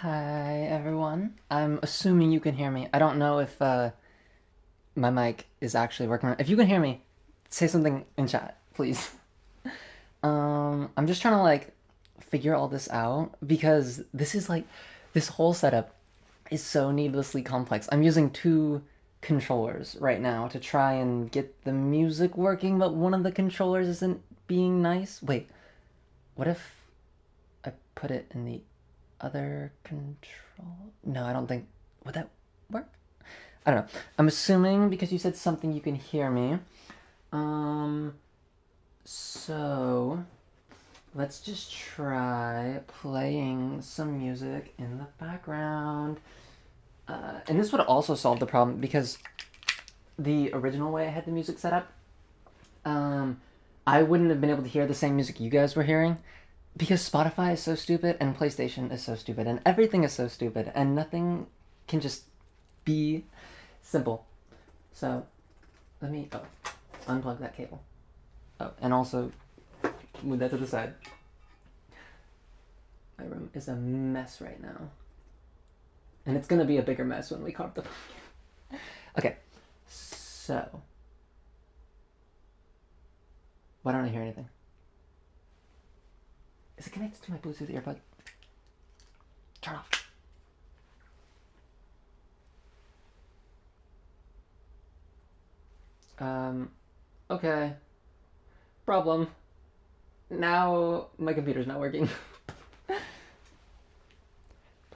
Hi everyone. I'm assuming you can hear me. I don't know if my mic is actually working. If you can hear me, say something in chat, please. I'm just trying to figure all this out because this whole setup is so needlessly complex. I'm using two controllers right now to try and get the music working, but one of the controllers isn't being nice. Wait, what if I put it in the other control? No, I don't think. Would that work? I don't know. I'm assuming because you said something you can hear me. Um, so let's just try playing some music in the background. And this would also solve the problem because the original way I had the music set up, um, I wouldn't have been able to hear the same music you guys were hearing because Spotify is so stupid and PlayStation is so stupid and everything is so stupid and nothing can just be simple. So let me unplug that cable. Oh, and also move that to the side. My room is a mess right now, and it's gonna be a bigger mess when we carve the pumpkin. Okay, so why don't I hear anything? Is it connected to my Bluetooth earbud? Turn off. Um, okay. Problem. Now my computer's not working. Play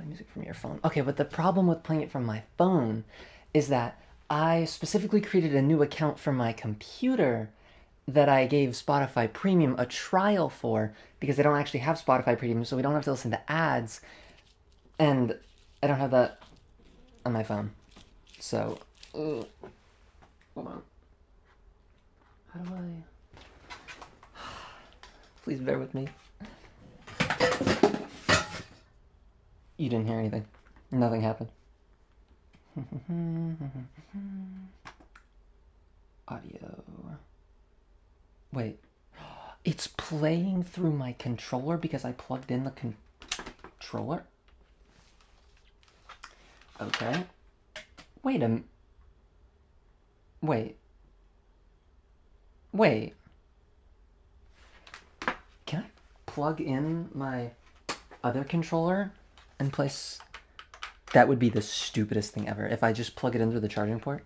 music from your phone. Okay, but the problem with playing it from my phone is that I specifically created a new account for my computer that I gave Spotify Premium a trial for because I don't actually have Spotify Premium, so we don't have to listen to ads, and I don't have that on my phone. So, hold on. How do I? Please bear with me. You didn't hear anything. Nothing happened. Audio. Wait. It's playing through my controller because I plugged in the controller? Okay. Wait a... Wait. Wait. Can I plug in my other controller and place... That would be the stupidest thing ever. If I just plug it in through the charging port.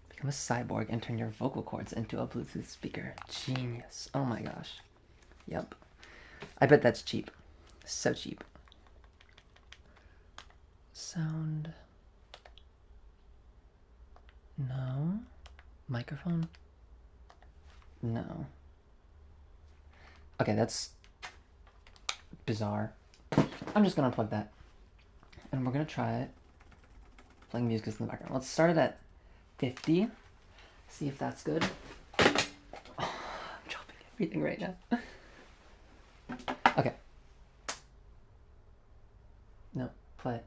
Become a cyborg and turn your vocal cords into a Bluetooth speaker. Genius. Oh my gosh. Yep. I bet that's cheap. So cheap. Sound. No. Microphone. No. Okay, that's bizarre. I'm just gonna unplug that. And we're gonna try it. Playing music in the background. Let's start it at 50. See if that's good. Oh, I'm dropping everything right now. Okay. No, play it.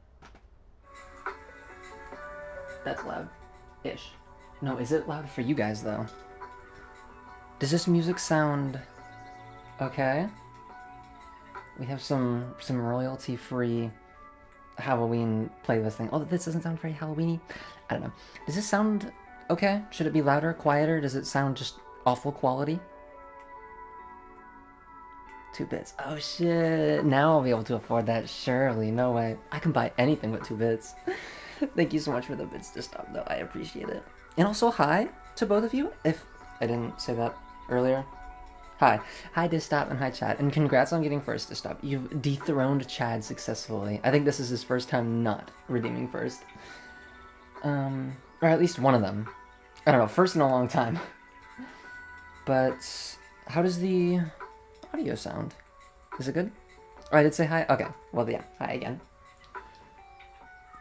That's loud-ish. No, is it loud for you guys though? Does this music sound okay? We have some royalty-free Halloween playlist thing. Oh, this doesn't sound very Halloweeny. I don't know. Does this sound okay? Should it be louder, quieter? Does it sound just awful quality? 2 bits. Oh shit. Now I'll be able to afford that. Surely. No way. I can buy anything with 2 bits. Thank you so much for the bits to stop, though. I appreciate it. And also, hi to both of you, if I didn't say that earlier. Hi. Hi, Distop, and hi, Chad. And congrats on getting first, Distop. You've dethroned Chad successfully. I think this is his first time not redeeming first. Or at least one of them. I don't know, first in a long time. But how does the audio sound? Is it good? Oh, I did say hi? Okay. Well, yeah. Hi again.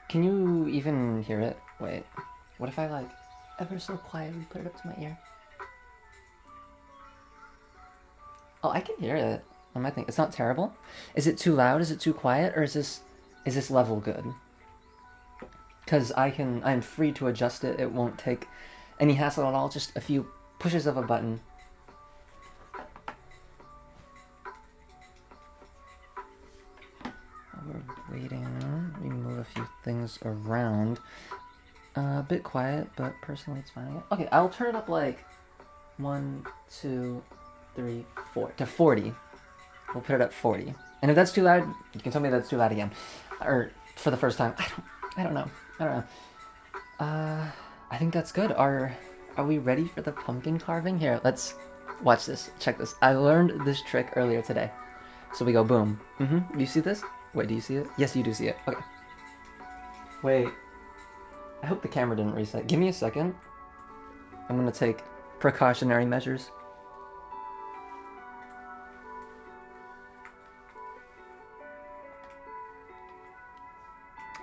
Can you even hear it? Wait. What if I, ever so quietly put it up to my ear? Oh, I can hear it on my thing. It's not terrible. Is it too loud? Is it too quiet? Or is this level good? Because I'm free to adjust it. It won't take any hassle at all. Just a few pushes of a button. While we're waiting. goes around. A bit quiet, but personally it's fine. Okay, I'll turn it up like 1, 2, 3, 4 to 40. We'll put it at 40. And if that's too loud, you can tell me that's too loud again, or for the first time. I don't know. I think that's good. Are we ready for the pumpkin carving? Here, let's watch this. Check this. I learned this trick earlier today. So we go boom. Do you see this? Wait, do you see it? Yes, you do see it. Okay. Wait. I hope the camera didn't reset. Give me a second. I'm gonna take precautionary measures.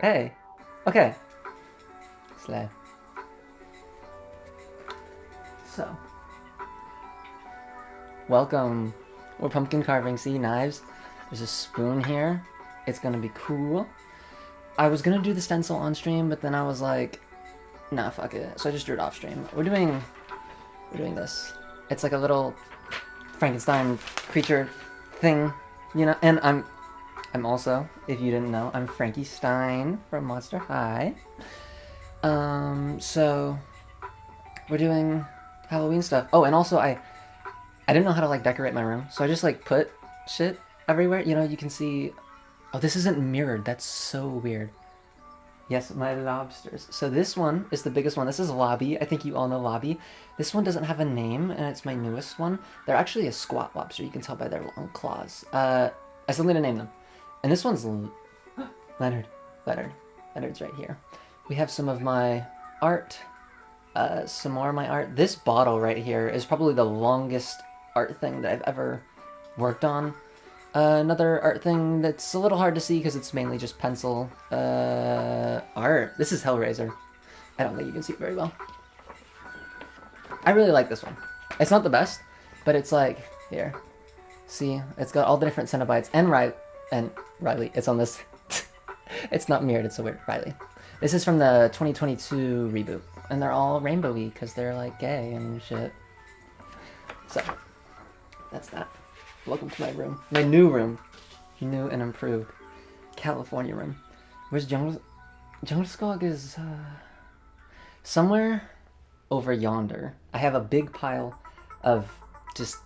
Hey. Okay. Slay. So. Welcome. We're pumpkin carving. See, knives. There's a spoon here. It's gonna be cool. I was gonna do the stencil on stream, but then I was like, nah, fuck it. So I just drew it off stream. We're doing this. It's like a little Frankenstein creature thing, you know. And I'm also, if you didn't know, I'm Frankie Stein from Monster High. So we're doing Halloween stuff. Oh, and also I didn't know how to like decorate my room, so I just like put shit everywhere. You know, you can see. Oh, this isn't mirrored. That's so weird. Yes, my lobsters. So this one is the biggest one. This is Lobby. I think you all know Lobby. This one doesn't have a name, and it's my newest one. They're actually a squat lobster. You can tell by their long claws. I still need to name them. And this one's Leonard. Leonard's right here. We have some of my art. Some more of my art. This bottle right here is probably the longest art thing that I've ever worked on. Another art thing that's a little hard to see because it's mainly just pencil art. This is Hellraiser. I don't think you can see it very well. I really like this one. It's not the best, but it's like, here. See, it's got all the different Cenobites and Riley. It's on this. It's not mirrored, it's so weird. Riley. This is from the 2022 reboot, and they're all rainbowy because they're like gay and shit. So, that's that. Welcome to my room. My new room. New and improved. California room. Where's Jungle Skog is, somewhere over yonder. I have a big pile of just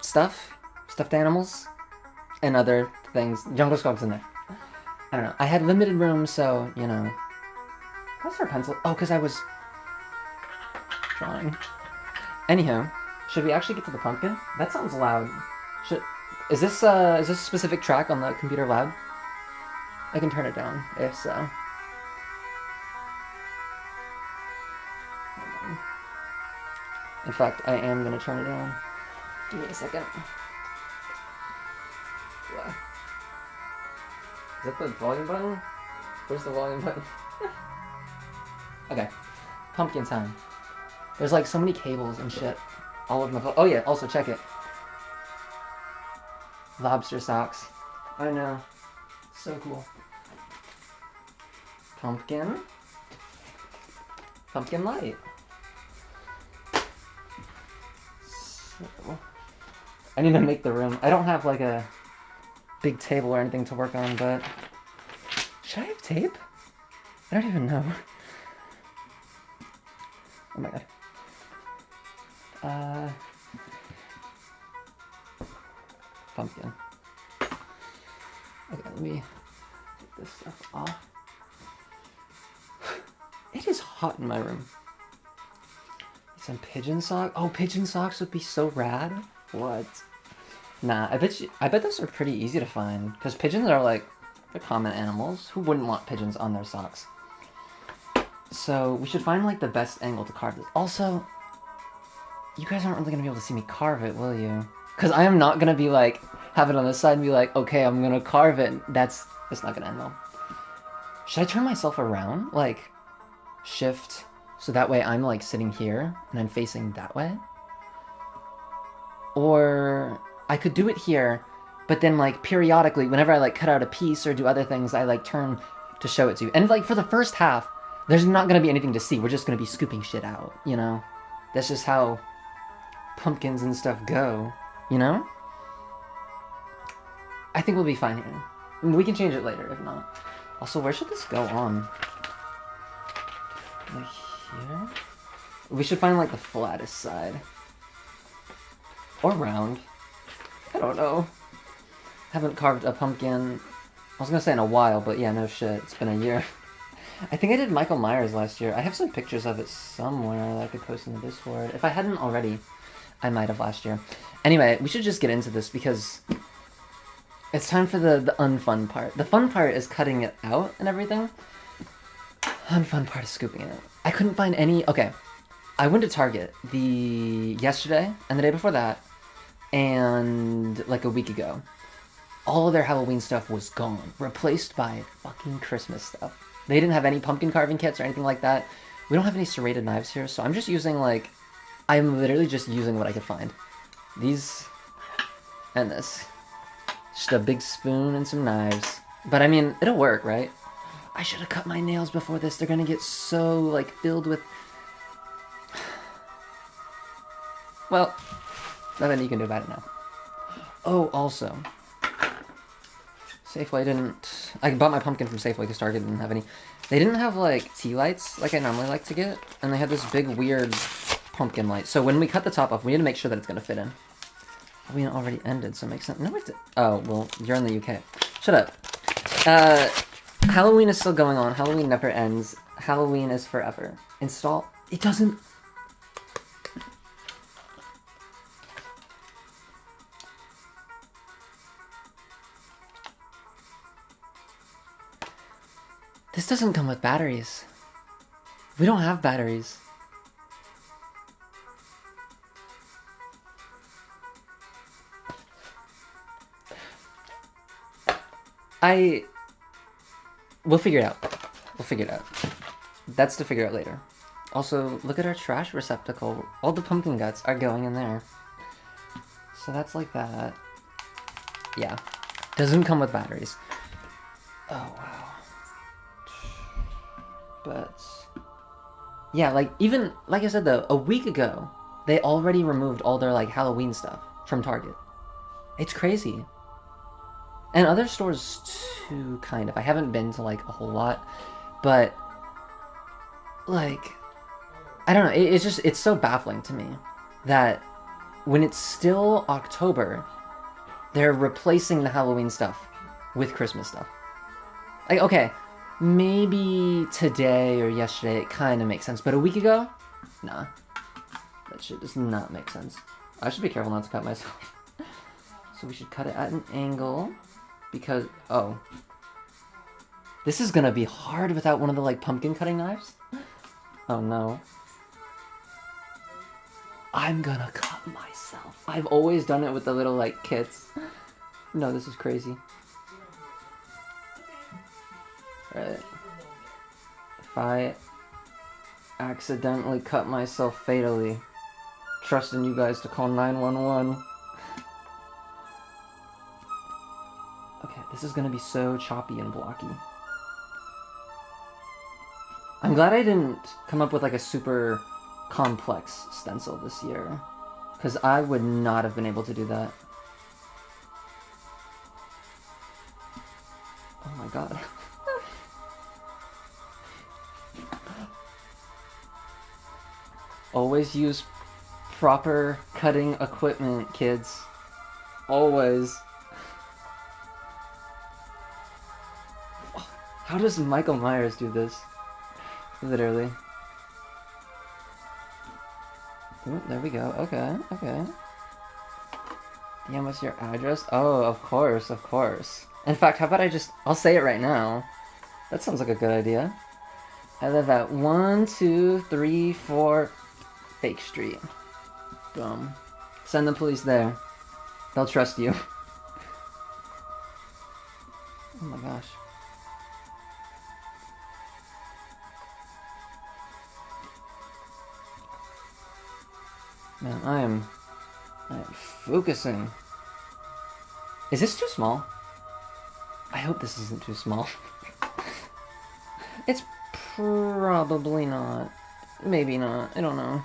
stuffed animals, and other things. Jungle Skog's in there. I don't know. I had limited room, so, you know. What's our pencil? Oh, because I was drawing. Anyhow. Should we actually get to the pumpkin? That sounds loud. Is this a specific track on the computer loud? I can turn it down, if so. In fact, I am gonna turn it down. Give me a second. Is that the volume button? Where's the volume button? Okay. Pumpkin time. There's like so many cables and shit. All of my... Oh yeah, also check it. Lobster socks. I know. So cool. Pumpkin. Pumpkin light. So, I need to make the room. I don't have like a big table or anything to work on, but... Should I have tape? I don't even know. Oh my god. Pumpkin. Okay, let me take this stuff off. It is hot in my room. Some pigeon socks. Oh, pigeon socks would be so rad. What? Nah, I bet those are pretty easy to find. Because pigeons are like, they're common animals. Who wouldn't want pigeons on their socks? So, we should find like the best angle to carve this. Also, you guys aren't really going to be able to see me carve it, will you? Because I am not going to be like, have it on this side and be like, okay, I'm going to carve it. That's not going to end well. Should I turn myself around? Like, shift, so that way I'm like sitting here and I'm facing that way? Or I could do it here, but then like periodically, whenever I like cut out a piece or do other things, I like turn to show it to you. And like for the first half, there's not going to be anything to see. We're just going to be scooping shit out, you know? That's just how pumpkins and stuff go, you know? I think we'll be fine here. We can change it later, if not. Also, where should this go on? Like here? We should find like the flattest side. Or round. I don't know. Haven't carved a pumpkin, I was gonna say in a while, but yeah, no shit. It's been a year. I think I did Michael Myers last year. I have some pictures of it somewhere that I could post in the Discord. If I hadn't already, I might have last year. Anyway, we should just get into this because it's time for the unfun part. The fun part is cutting it out and everything. Unfun part is scooping it. I couldn't find any... Okay, I went to Target yesterday and the day before that and like a week ago. All of their Halloween stuff was gone, replaced by fucking Christmas stuff. They didn't have any pumpkin carving kits or anything like that. We don't have any serrated knives here, so I'm just using like... I'm literally just using what I could find. These and this. Just a big spoon and some knives. But I mean, it'll work, right? I should have cut my nails before this. They're gonna get so, like, filled with... Well, nothing you can do about it now. Oh, also... Safeway didn't... I bought my pumpkin from Safeway because Target didn't have any. They didn't have, like, tea lights like I normally like to get. And they had this big, weird pumpkin light. So when we cut the top off, we need to make sure that it's gonna fit in. Halloween already ended, so it makes sense. No, it did. Oh, well, you're in the UK. Shut up. Halloween is still going on. Halloween never ends. Halloween is forever. Install... It doesn't... This doesn't come with batteries. We don't have batteries. We'll figure it out. We'll figure it out. That's to figure out later. Also, look at our trash receptacle. All the pumpkin guts are going in there. So that's like that. Yeah. Doesn't come with batteries. Oh, wow. But... yeah, like, even... Like I said, though, a week ago, they already removed all their, like, Halloween stuff from Target. It's crazy. And other stores, too, kind of. I haven't been to, like, a whole lot. But... like... I don't know. It's just... It's so baffling to me that when it's still October, they're replacing the Halloween stuff with Christmas stuff. Like, okay, maybe today or yesterday it kind of makes sense, but a week ago? Nah. That shit does not make sense. I should be careful not to cut myself. So we should cut it at an angle, because... oh. This is gonna be hard without one of the, like, pumpkin cutting knives? Oh, no. I'm gonna cut myself. I've always done it with the little, like, kits. No, this is crazy. Alright. If I accidentally cut myself fatally, trusting you guys to call 911. Okay, this is gonna be so choppy and blocky. I'm glad I didn't come up with, like, a super complex stencil this year, because I would not have been able to do that. Oh my god. Always use proper cutting equipment, kids. Always. How does Michael Myers do this? Literally. Ooh, there we go. Okay, okay. DM us your address? Oh, of course, of course. In fact, how about I'll say it right now. That sounds like a good idea. I live at 1234 Fake Street. Boom. Send the police there. They'll trust you. Oh my gosh. Man, I am focusing. Is this too small? I hope this isn't too small. It's probably not. Maybe not. I don't know.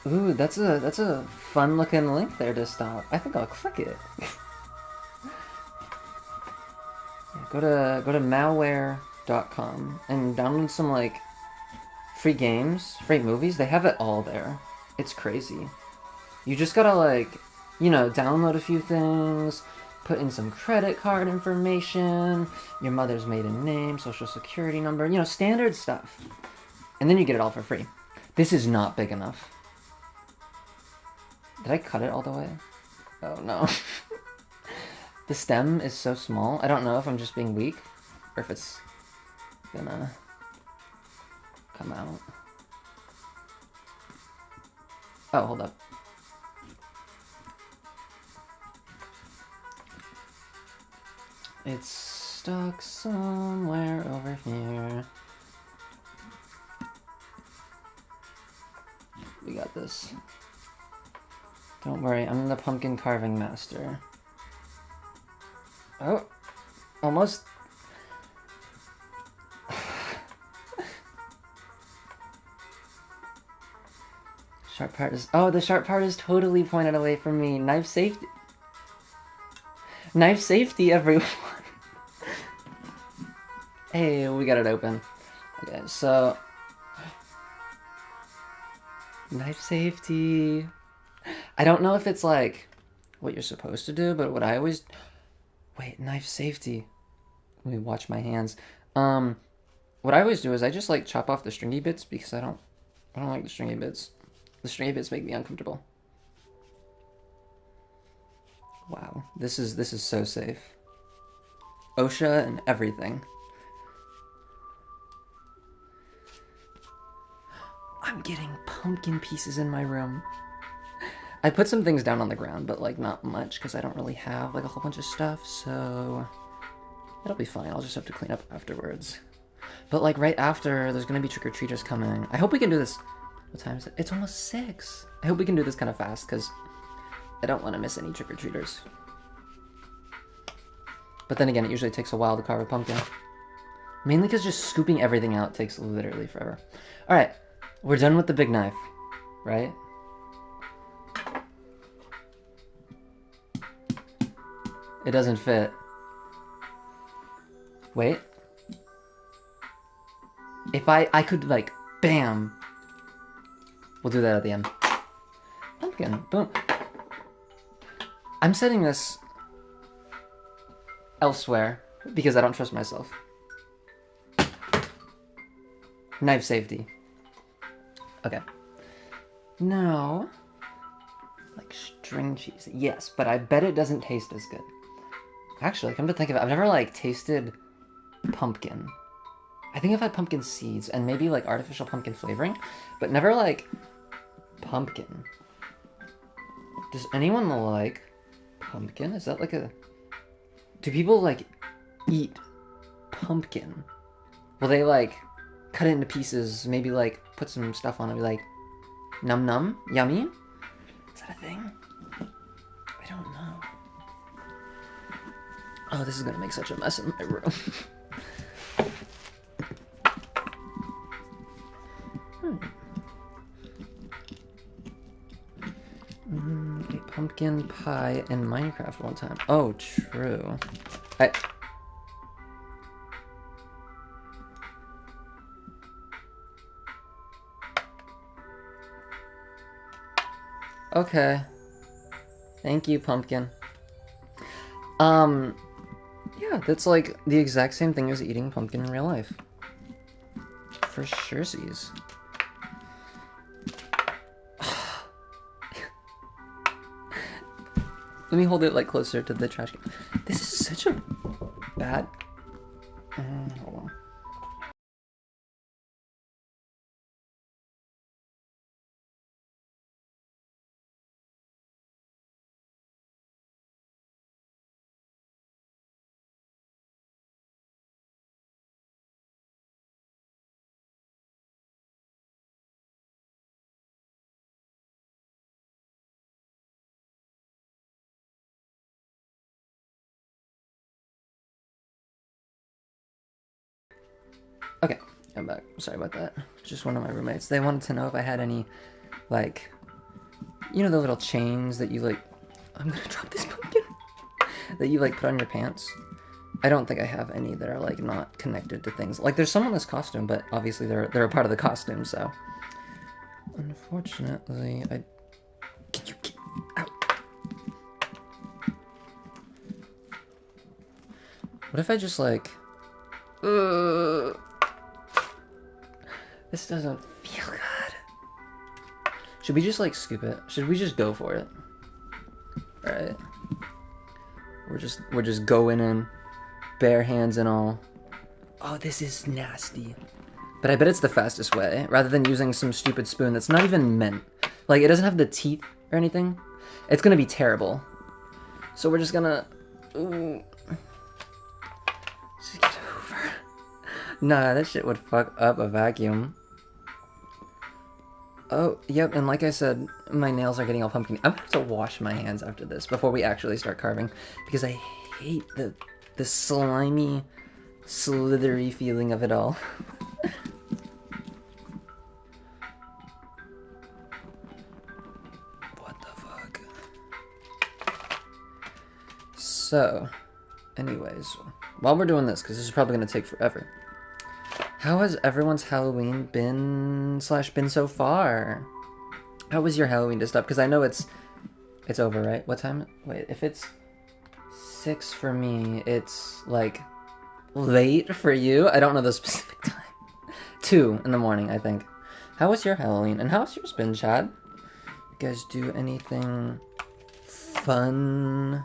Ooh, that's a fun looking link there to stop. I think I'll click it. Yeah, go to malware.com and download some like free games, free movies. They have it all there. It's crazy. You just gotta like, download a few things, put in some credit card information, your mother's maiden name, social security number, standard stuff. And then you get it all for free. This is not big enough. Did I cut it all the way? Oh no. The stem is so small. I don't know if I'm just being weak or if it's gonna come out. Oh, hold up. It's stuck somewhere over here. We got this. Don't worry, I'm the pumpkin carving master. Oh, almost. Sharp part is... Oh, the sharp part is totally pointed away from me. Knife safety. Knife safety, everyone. Hey, we got it open. Okay, so... Knife safety. I don't know if it's like what you're supposed to do, but what I always... Wait, knife safety. Let me watch my hands. What I always do is I just like chop off the stringy bits because I don't like the stringy bits. The stringy bits make me uncomfortable. Wow, this is so safe. OSHA and everything. I'm getting pumpkin pieces in my room. I put some things down on the ground, but like not much because I don't really have like a whole bunch of stuff, so it'll be fine. I'll just have to clean up afterwards. But like right after, there's gonna be trick-or-treaters coming. I hope we can do this. What time is it? It's almost 6. I hope we can do this kind of fast because I don't want to miss any trick-or-treaters. But then again, it usually takes a while to carve a pumpkin. Mainly because just scooping everything out takes literally forever. Alright, we're done with the big knife, right? It doesn't fit. Wait. If I could like, bam. We'll do that at the end. Pumpkin, boom. I'm setting this elsewhere because I don't trust myself. Knife safety. Okay. Now, like string cheese. Yes, but I bet it doesn't taste as good. Actually, come to think of it, I've never like tasted pumpkin. I think I've had pumpkin seeds and maybe like artificial pumpkin flavoring, but never like pumpkin. Does anyone like pumpkin? Is that like a... Do people like eat pumpkin? Will they like cut it into pieces, maybe like put some stuff on it, be like num num, yummy? Is that a thing? I don't know. Oh, this is gonna make such a mess in my room. A pumpkin pie in Minecraft one time. Oh, true. Okay. Thank you, pumpkin. Yeah, that's like the exact same thing as eating pumpkin in real life. For surezies. Let me hold it like closer to the trash can. This is such a bad... hold on. Okay, I'm back. Sorry about that. Just one of my roommates. They wanted to know if I had any, like, the little chains that you, like... I'm gonna drop this pumpkin! That you, like, put on your pants. I don't think I have any that are like not connected to things. Like there's some on this costume, but obviously they're a part of the costume, so. Unfortunately, I. Can you get out? What if I just like. This doesn't feel good. Should we just like scoop it? Should we just go for it? All right. We're just going in, bare hands and all. Oh, this is nasty. But I bet it's the fastest way, rather than using some stupid spoon that's not even meant. Like, it doesn't have the teeth or anything. It's gonna be terrible. So we're just gonna... Ooh. Just get over. Nah, that shit would fuck up a vacuum. Oh, yep, and like I said, my nails are getting all pumpkin. I'm gonna have to wash my hands after this before we actually start carving, because I hate the slimy, slithery feeling of it all. What the fuck? So, anyways, while we're doing this, because this is probably going to take forever, how has everyone's Halloween been so far? How was your Halloween just up? Because I know it's over, right? What time? Wait, if it's 6 for me, it's like late for you? I don't know the specific time. 2 in the morning, I think. How was your Halloween? And how's yours been, Chad? You guys do anything fun?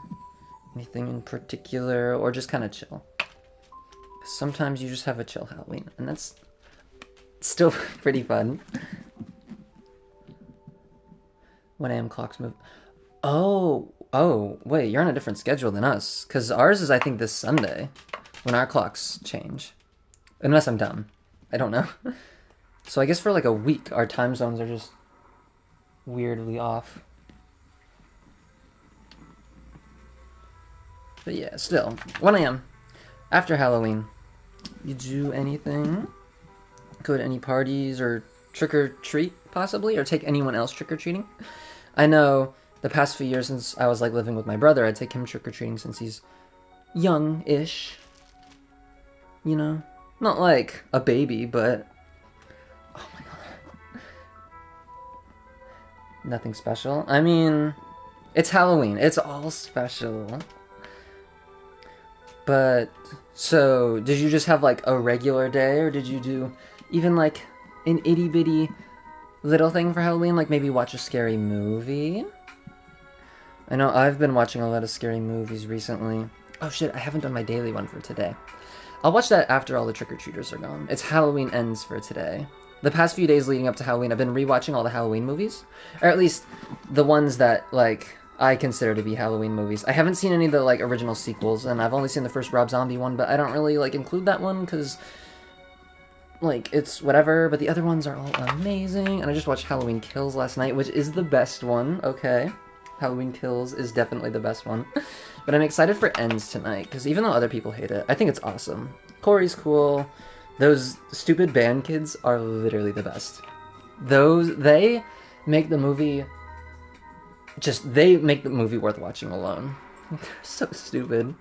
Anything in particular? Or just kind of chill? Sometimes you just have a chill Halloween, and that's still pretty fun. 1 a.m. clocks move. Oh, wait, you're on a different schedule than us. Because ours is, I think, this Sunday, when our clocks change. Unless I'm dumb. I don't know. So I guess for like a week, our time zones are just weirdly off. But yeah, still, 1 a.m. After Halloween. You do anything? Go to any parties or trick-or-treat, possibly? Or take anyone else trick-or-treating? I know the past few years since I was like living with my brother, I'd take him trick-or-treating since he's young-ish. You know? Not like a baby, but... Oh my god. Nothing special? I mean, it's Halloween. It's all special. But, so, did you just have like a regular day, or did you do even like an itty-bitty little thing for Halloween? Like maybe watch a scary movie? I know I've been watching a lot of scary movies recently. Oh shit, I haven't done my daily one for today. I'll watch that after all the trick-or-treaters are gone. It's Halloween ends for today. The past few days leading up to Halloween, I've been rewatching all the Halloween movies. Or at least the ones that, like, I consider to be Halloween movies. I haven't seen any of the, like, original sequels, and I've only seen the first Rob Zombie one, but I don't really, like, include that one, because, like, it's whatever, but the other ones are all amazing. And I just watched Halloween Kills last night, which is the best one, okay? Halloween Kills is definitely the best one. But I'm excited for Ends tonight, because even though other people hate it, I think it's awesome. Corey's cool. Those stupid band kids are literally the best. They make the movie... they make the movie worth watching alone. They're so stupid.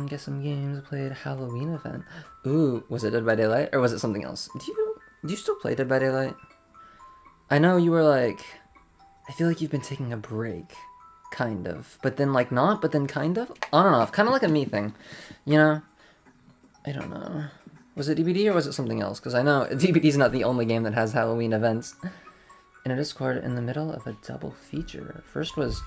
Get some games, played Halloween event. Ooh, was it Dead by Daylight? Or was it something else? Do you still play Dead by Daylight? I know you were like... I feel like you've been taking a break. Kind of. But then like not, but then kind of? On and off. Kind of like a me thing. You know? I don't know. Was it DBD or was it something else? Because I know DBD's not the only game that has Halloween events. In a Discord in the middle of a double feature. First was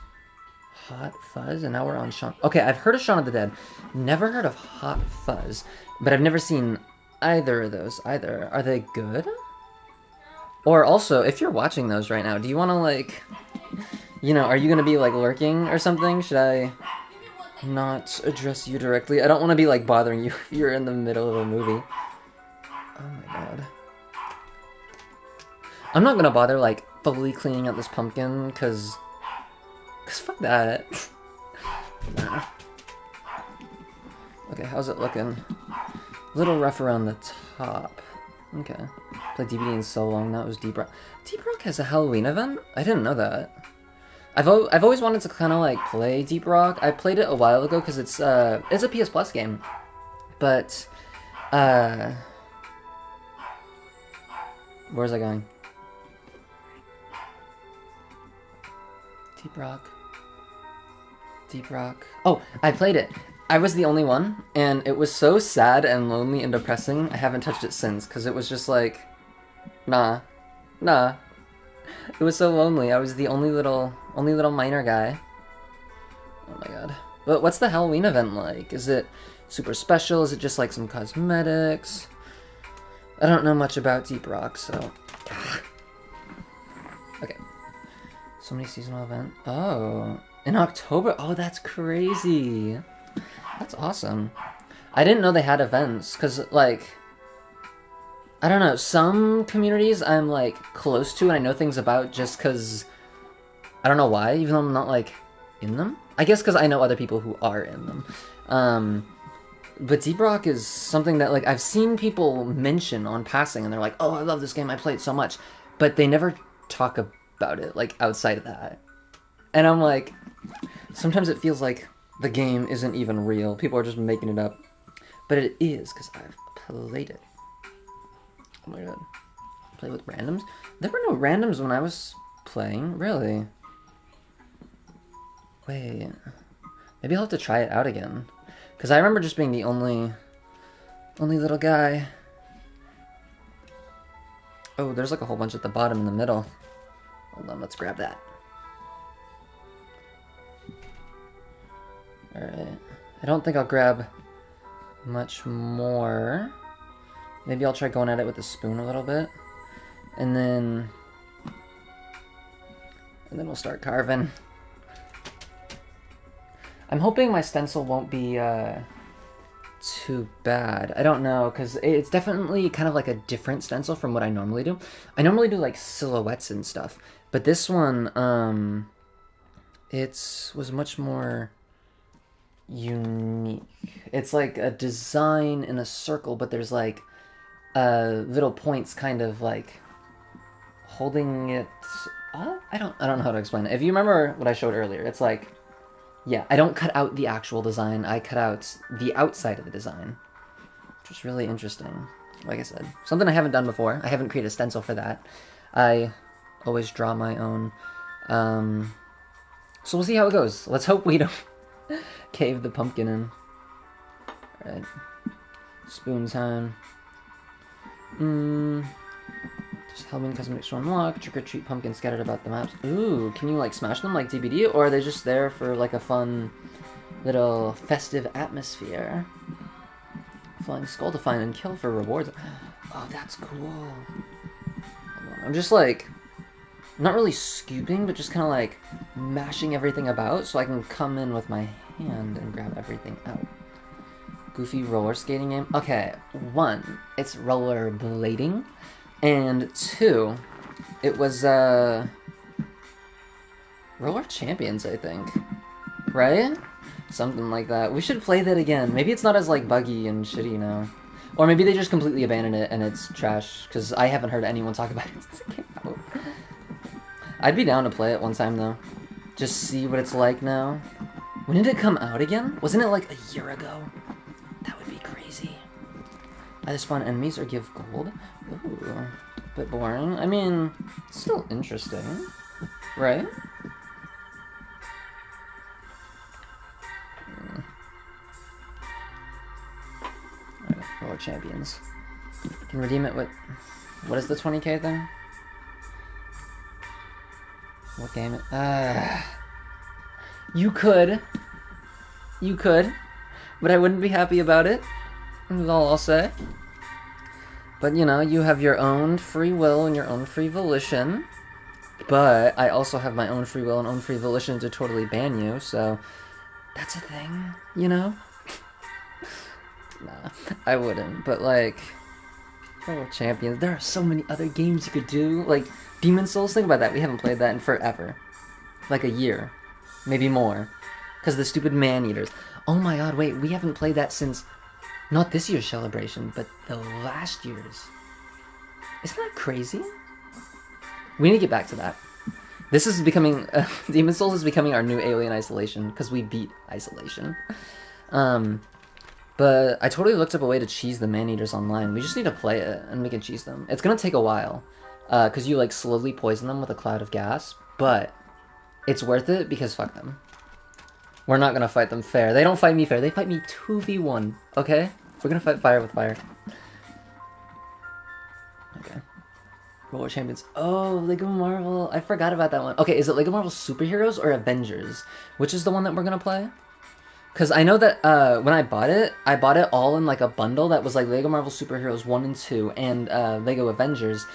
Hot Fuzz, and now we're on Shaun... Okay, I've heard of Shaun of the Dead. Never heard of Hot Fuzz. But I've never seen either of those either. Are they good? Or also, if you're watching those right now, do you want to like... You know, are you going to be like lurking or something? Should I not address you directly? I don't want to be like bothering you if you're in the middle of a movie. Oh my god. I'm not gonna bother, like, fully cleaning out this pumpkin, cause fuck that. Nah. Okay, how's it looking? A little rough around the top. Okay. Played DBD in so long, that was Deep Rock. Deep Rock has a Halloween event? I didn't know that. I've always wanted to kind of like play Deep Rock. I played it a while ago because it's a PS Plus game, but uh, where's I going? Deep Rock. Deep Rock. Oh, I played it. I was the only one, and it was so sad and lonely and depressing. I haven't touched it since because it was just like, nah, nah. It was so lonely. I was the only little minor guy. Oh my god. But what's the Halloween event like? Is it super special? Is it just like some cosmetics? I don't know much about Deep Rock, so. Okay. So many seasonal events. Oh. In October? Oh, that's crazy. That's awesome. I didn't know they had events, because, like, I don't know, some communities I'm, like, close to and I know things about just because, I don't know why, even though I'm not, like, in them. I guess because I know other people who are in them. But Deep Rock is something that, like, I've seen people mention on passing, and they're like, oh, I love this game, I play it so much. But they never talk about it, like, outside of that. And I'm like, sometimes it feels like the game isn't even real. People are just making it up. But it is, because I've played it. Oh my god. Play with randoms? There were no randoms when I was playing, really. Wait. Maybe I'll have to try it out again. Because I remember just being the only little guy. Oh, there's like a whole bunch at the bottom in the middle. Hold on, let's grab that. Alright. I don't think I'll grab much more. Maybe I'll try going at it with a spoon a little bit. And then we'll start carving. I'm hoping my stencil won't be too bad. I don't know, because it's definitely kind of like a different stencil from what I normally do. I normally do like silhouettes and stuff, but this one, it was much more unique. It's like a design in a circle, but there's like little points kind of like holding it up. I don't know how to explain it. If you remember what I showed earlier, it's like, yeah, I don't cut out the actual design, I cut out the outside of the design. Which is really interesting. Like I said, something I haven't done before. I haven't created a stencil for that. I always draw my own. So we'll see how it goes. Let's hope we don't cave the pumpkin in. Alright. Spoon time. Just Halloween cosmetics to unlock. Trick-or-treat pumpkin scattered about the maps. Ooh, can you like smash them like DBD? Or are they just there for like a fun little festive atmosphere? Flying skull to find and kill for rewards. Oh, that's cool. I'm just like, not really scooping, but just kind of like mashing everything about so I can come in with my hand and grab everything out. Goofy roller skating game. Okay, 1, it's roller blading, and 2, it was Roller Champions, I think, right? Something like that. We should play that again. Maybe it's not as like buggy and shitty now, or maybe they just completely abandoned it and it's trash. Because I haven't heard anyone talk about it since it came out. I'd be down to play it one time though, just see what it's like now. When did it come out again? Wasn't it like a year ago? That would be crazy. Either spawn enemies or give gold. Ooh, a bit boring. I mean, it's still interesting, right? Roller Champions. You can redeem it with... What is the 20k thing? What game? You could. You could. But I wouldn't be happy about it. That's all I'll say. But, you know, you have your own free will and your own free volition. But I also have my own free will and own free volition to totally ban you, so... That's a thing, you know? Nah, I wouldn't. But, like... Roller Champions. There are so many other games you could do. Like, Demon Souls, think about that. We haven't played that in forever. Like a year. Maybe more. Because the stupid man-eaters. Oh my god, wait, we haven't played that since... Not this year's celebration, but the last year's. Isn't that crazy? We need to get back to that. This is becoming Demon Souls is becoming our new Alien Isolation because we beat Isolation. Um, but I totally looked up a way to cheese the man-eaters online. We just need to play it and we can cheese them. It's gonna take a while because you like slowly poison them with a cloud of gas, but it's worth it because fuck them. We're not gonna fight them fair. They don't fight me fair. They fight me 2v1. Okay, we're gonna fight fire with fire. Okay. Roller Champions. Oh, Lego Marvel. I forgot about that one. Okay, is it Lego Marvel Superheroes or Avengers? Which is the one that we're gonna play? Because I know that when I bought it all in like a bundle that was like Lego Marvel Superheroes 1 and 2 and Lego Avengers,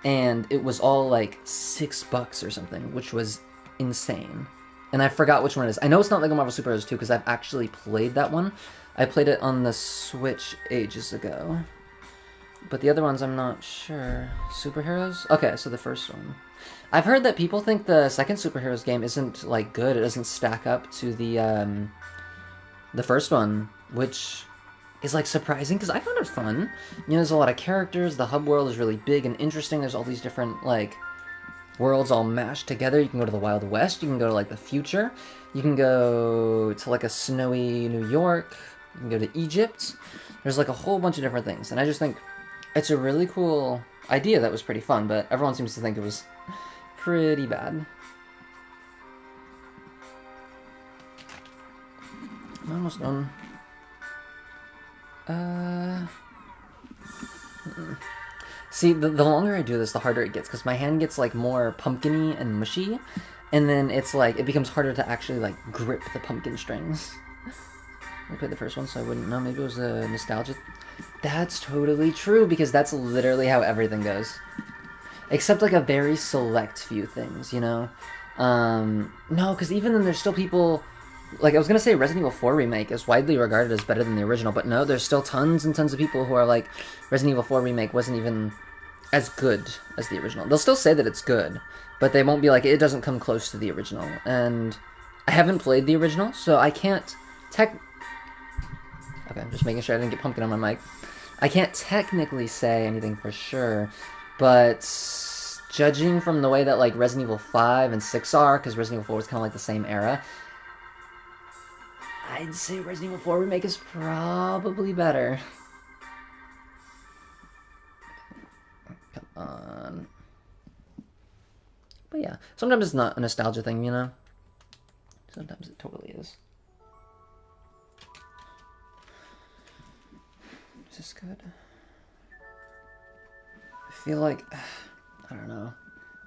and it was all like $6 or something, which was insane. And I forgot which one it is. I know it's not Lego Marvel Superheroes 2 because I've actually played that one. I played it on the Switch ages ago. But the other ones, I'm not sure. Superheroes? Okay, so the first one. I've heard that people think the second Superheroes game isn't, like, good. It doesn't stack up to the first one, which is, like, surprising, because I found it fun. You know, there's a lot of characters, the hub world is really big and interesting, there's all these different, like, worlds all mashed together. You can go to the Wild West, you can go to, like, the future, you can go to, like, a snowy New York, you can go to Egypt. There's, like, a whole bunch of different things, and I just think it's a really cool idea that was pretty fun, but everyone seems to think it was pretty bad. I'm almost done. See, the longer I do this, the harder it gets, because my hand gets, like, more pumpkin-y and mushy, and then it's, like, it becomes harder to actually, like, grip the pumpkin strings. I played the first one, so I wouldn't know. Maybe it was a nostalgia. That's totally true, because that's literally how everything goes. Except, like, a very select few things, you know? No, because even then there's still people... Like, I was going to say Resident Evil 4 Remake is widely regarded as better than the original, but no, there's still tons and tons of people who are like, Resident Evil 4 Remake wasn't even as good as the original. They'll still say that it's good, but they won't be like, it doesn't come close to the original. And I haven't played the original, so I can't Okay, I'm just making sure I didn't get pumpkin on my mic. I can't technically say anything for sure, but judging from the way that, like, Resident Evil 5 and 6 are, because Resident Evil 4 was kind of like the same era, I'd say Resident Evil 4 Remake is probably better. Come on. But yeah, sometimes it's not a nostalgia thing, you know? Sometimes it totally is. Is this good? I feel like... I don't know.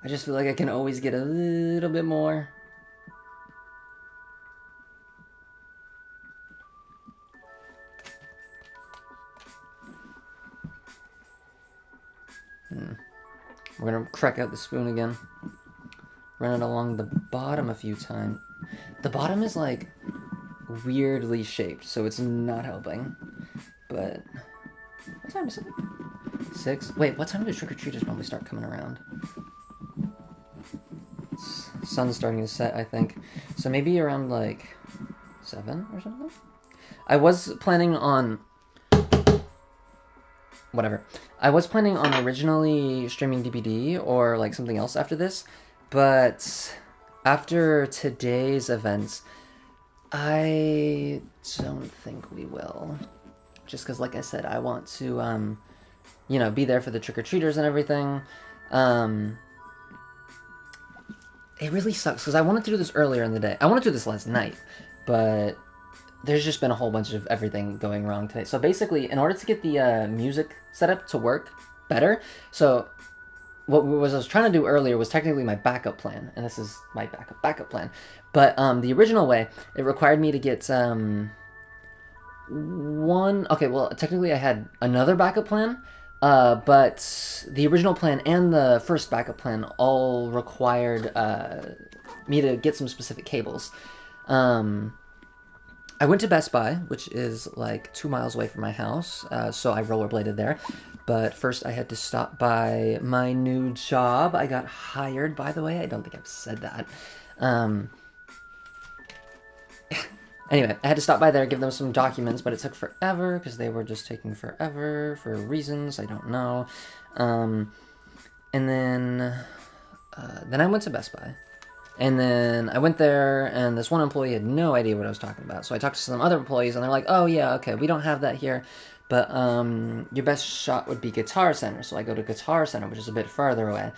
I just feel like I can always get a little bit more. We're gonna crack out the spoon again. Run it along the bottom a few times. The bottom is, like, weirdly shaped, so it's not helping. But... What time is it? 6? Wait, what time do trick-or-treaters normally start coming around? Sun's starting to set, I think. So maybe around, like, 7 or something? I was planning on... Whatever. I was planning on originally streaming DBD or, like, something else after this, but after today's events, I don't think we will. Just because, like I said, I want to, you know, be there for the trick-or-treaters and everything. It really sucks, because I wanted to do this earlier in the day. I wanted to do this last night, but there's just been a whole bunch of everything going wrong today. So basically, in order to get the music setup to work better, so what I was trying to do earlier was technically my backup plan, and this is my backup plan. But the original way, it required me to get one... Okay, well, technically I had another backup plan, but the original plan and the first backup plan all required me to get some specific cables. I went to Best Buy, which is like 2 miles away from my house, so I rollerbladed there. But first I had to stop by my new job. I got hired, by the way. I don't think I've said that. Anyway, I had to stop by there, give them some documents, but it took forever, because they were just taking forever for reasons I don't know. And then I went to Best Buy. And then I went there, and this one employee had no idea what I was talking about. So I talked to some other employees, and they're like, "Oh yeah, okay, we don't have that here, but your best shot would be Guitar Center." So I go to Guitar Center, which is a bit farther away,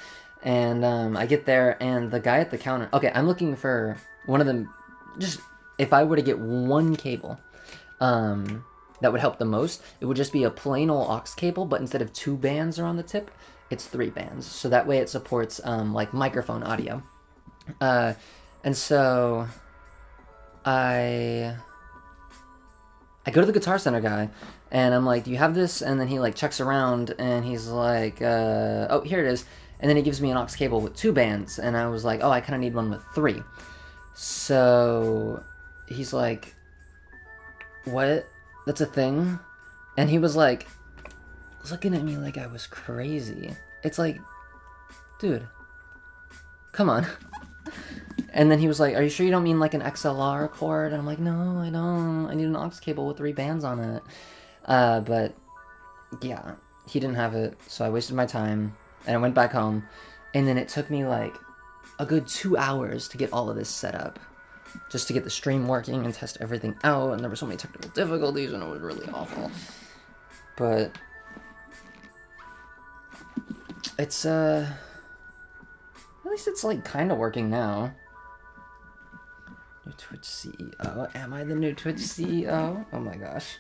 and I get there, and the guy at the counter. Okay, I'm looking for one of them. Just if I were to get one cable, that would help the most. It would just be a plain old aux cable, but instead of 2 bands around the tip, it's 3 bands. So that way it supports like microphone audio. Uh, and so I I go to the Guitar Center guy, and I'm like, "Do you have this?" And then he like checks around, and he's like, "Oh, here it is." And then he gives me an aux cable with 2 bands, and I was like, "Oh, I kind of need one with 3." So he's like, "What? That's a thing?" And he was like looking at me like I was crazy. It's like, dude, come on. And then he was like, "Are you sure you don't mean like an XLR cord?" And I'm like, "No, I don't. I need an aux cable with 3 bands on it." But yeah, he didn't have it, so I wasted my time, and I went back home. And then it took me like a good 2 hours to get all of this set up, just to get the stream working and test everything out. And there were so many technical difficulties, and it was really awful. But it's at least it's like kind of working now. New Twitch CEO. Am I the new Twitch CEO? Oh my gosh.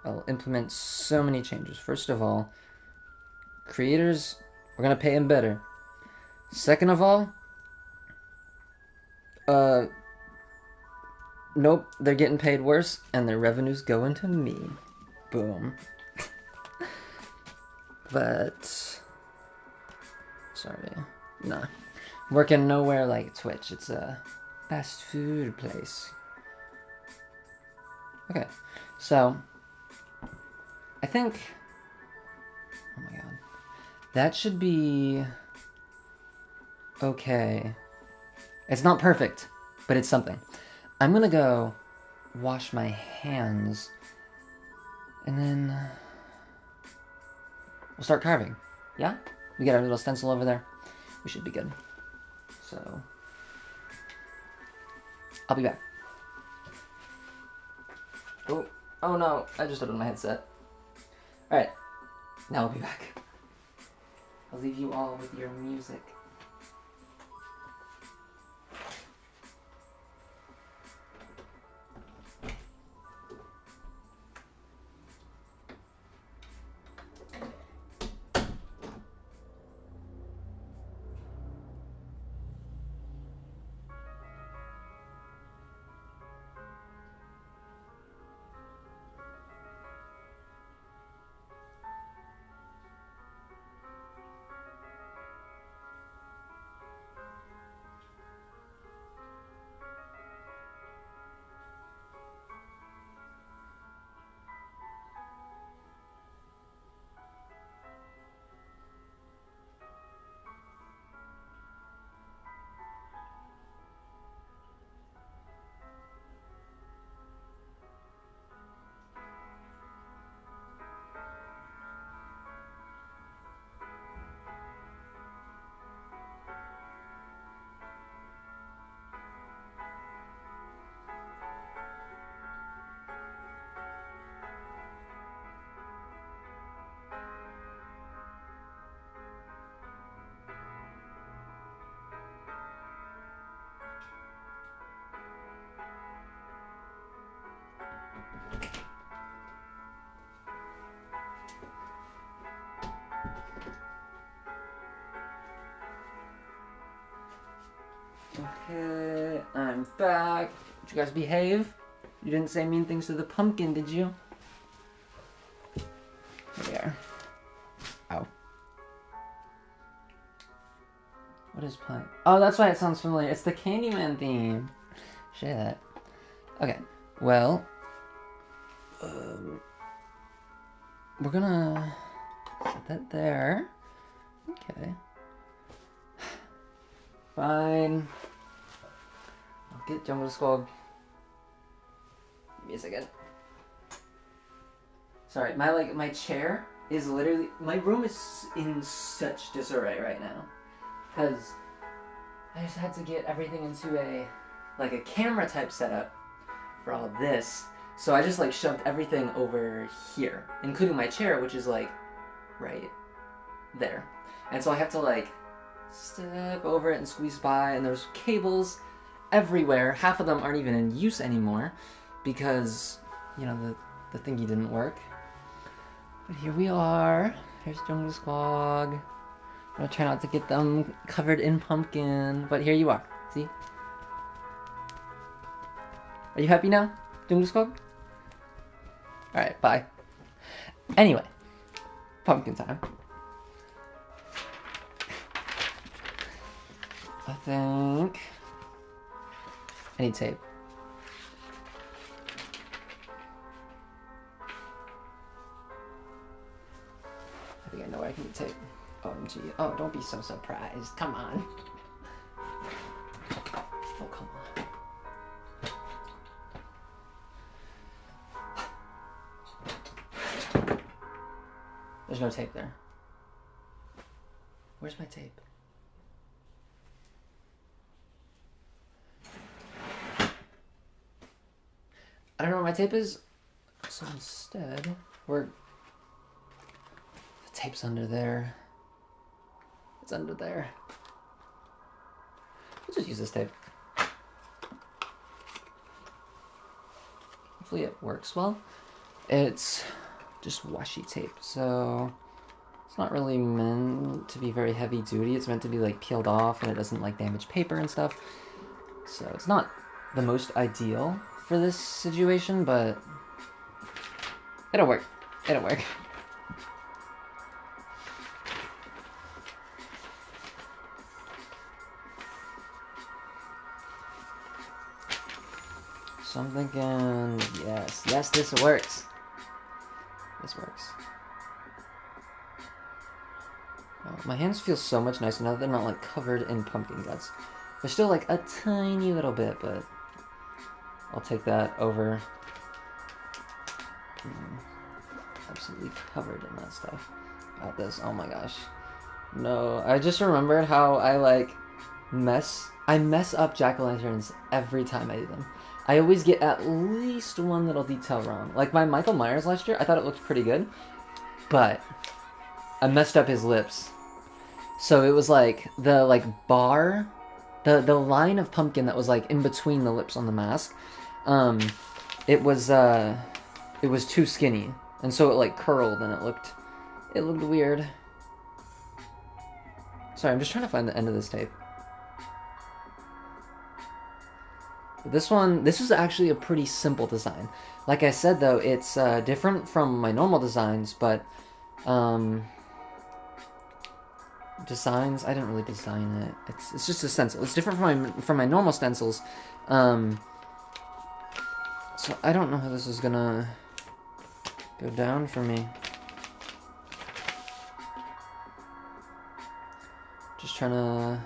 I'll implement so many changes. First of all, creators, we're gonna pay them better. Second of all, uh, nope, they're getting paid worse, and their revenue's going to me. Boom. But, sorry, nah. Working nowhere like Twitch. It's a fast food place. Okay, so I think. Oh my god, that should be okay. It's not perfect, but it's something. I'm gonna go wash my hands, and then we'll start carving. Yeah? We got our little stencil over there. We should be good. So, I'll be back. Oh, oh no, I just opened my headset. Alright, now I'll be back. I'll leave you all with your music. Okay, I'm back. Did you guys behave? You didn't say mean things to the pumpkin, did you? Here we are. Ow. What is playing? Oh, that's why it sounds familiar. It's the Candyman theme. Shit. Okay, well, we're gonna set that there. Okay. Fine. I'll get Jungle Squad. Give me a second. Sorry, my chair is literally, my room is in such disarray right now, because I just had to get everything into a camera type setup for all of this. So I just like shoved everything over here, including my chair, which is like right there. And so I have to like step over it and squeeze by, and there's cables everywhere. Half of them aren't even in use anymore because, you know, the thingy didn't work. But here we are. Here's Jungle Squog. I'm gonna try not to get them covered in pumpkin, but here you are. See? Are you happy now, Jungle Squog? Alright, bye. Anyway, pumpkin time. I think I need tape. I think I know where I can get tape. OMG. Oh, don't be so surprised. Come on. Oh, come on. There's no tape there. Where's my tape? I don't know where my tape is. So instead, the tape's under there. It's under there. We'll just use this tape. Hopefully it works well. It's just washi tape, so it's not really meant to be very heavy duty. It's meant to be like peeled off and it doesn't like damage paper and stuff. So it's not the most ideal for this situation, but it'll work. It'll work. So I'm thinking, yes, this works. This works. Oh, my hands feel so much nicer now that they're not like covered in pumpkin guts. They're still like a tiny little bit, but I'll take that over. Absolutely covered in that stuff. Got this. Oh my gosh. No, I just remembered how I mess up jack-o'-lanterns every time I do them. I always get at least one little detail wrong. Like my Michael Myers last year, I thought it looked pretty good, but I messed up his lips. So it was like the bar, the line of pumpkin that was like in between the lips on the mask. It was too skinny, and so it like curled and it looked weird. Sorry, I'm just trying to find the end of this tape. This is actually a pretty simple design. Like I said, though, it's different from my normal designs, but designs, I didn't really design it. It's just a stencil. It's different from my normal stencils. So I don't know how this is gonna go down for me. Just trying to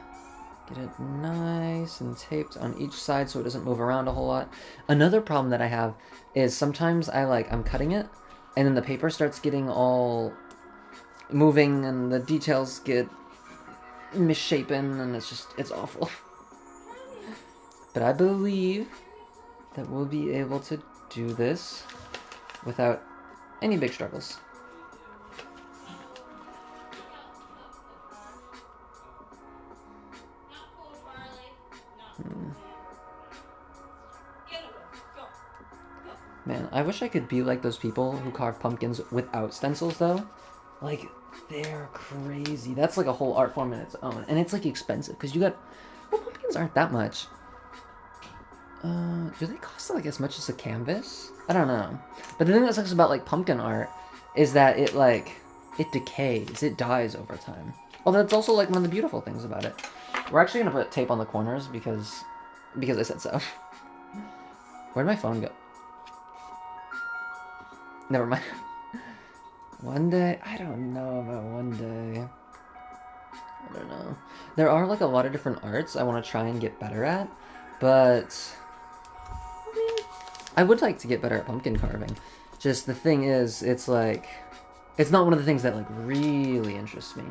get it nice and taped on each side so it doesn't move around a whole lot. Another problem that I have is sometimes I'm cutting it and then the paper starts getting all moving and the details get misshapen and it's awful. But I believe that we'll be able to do this without any big struggles. Man, I wish I could be like those people who carve pumpkins without stencils, though. Like, they're crazy. That's like a whole art form in its own. And it's like expensive, because well, pumpkins aren't that much. Do they cost like as much as a canvas? I don't know. But the thing that sucks about like pumpkin art is that it decays, it dies over time. Although that's also like one of the beautiful things about it. We're actually gonna put tape on the corners because I said so. Where'd my phone go? Never mind. One day? I don't know about one day. I don't know. There are like a lot of different arts I want to try and get better at, but I mean, I would like to get better at pumpkin carving. Just the thing is, it's not one of the things that like really interests me.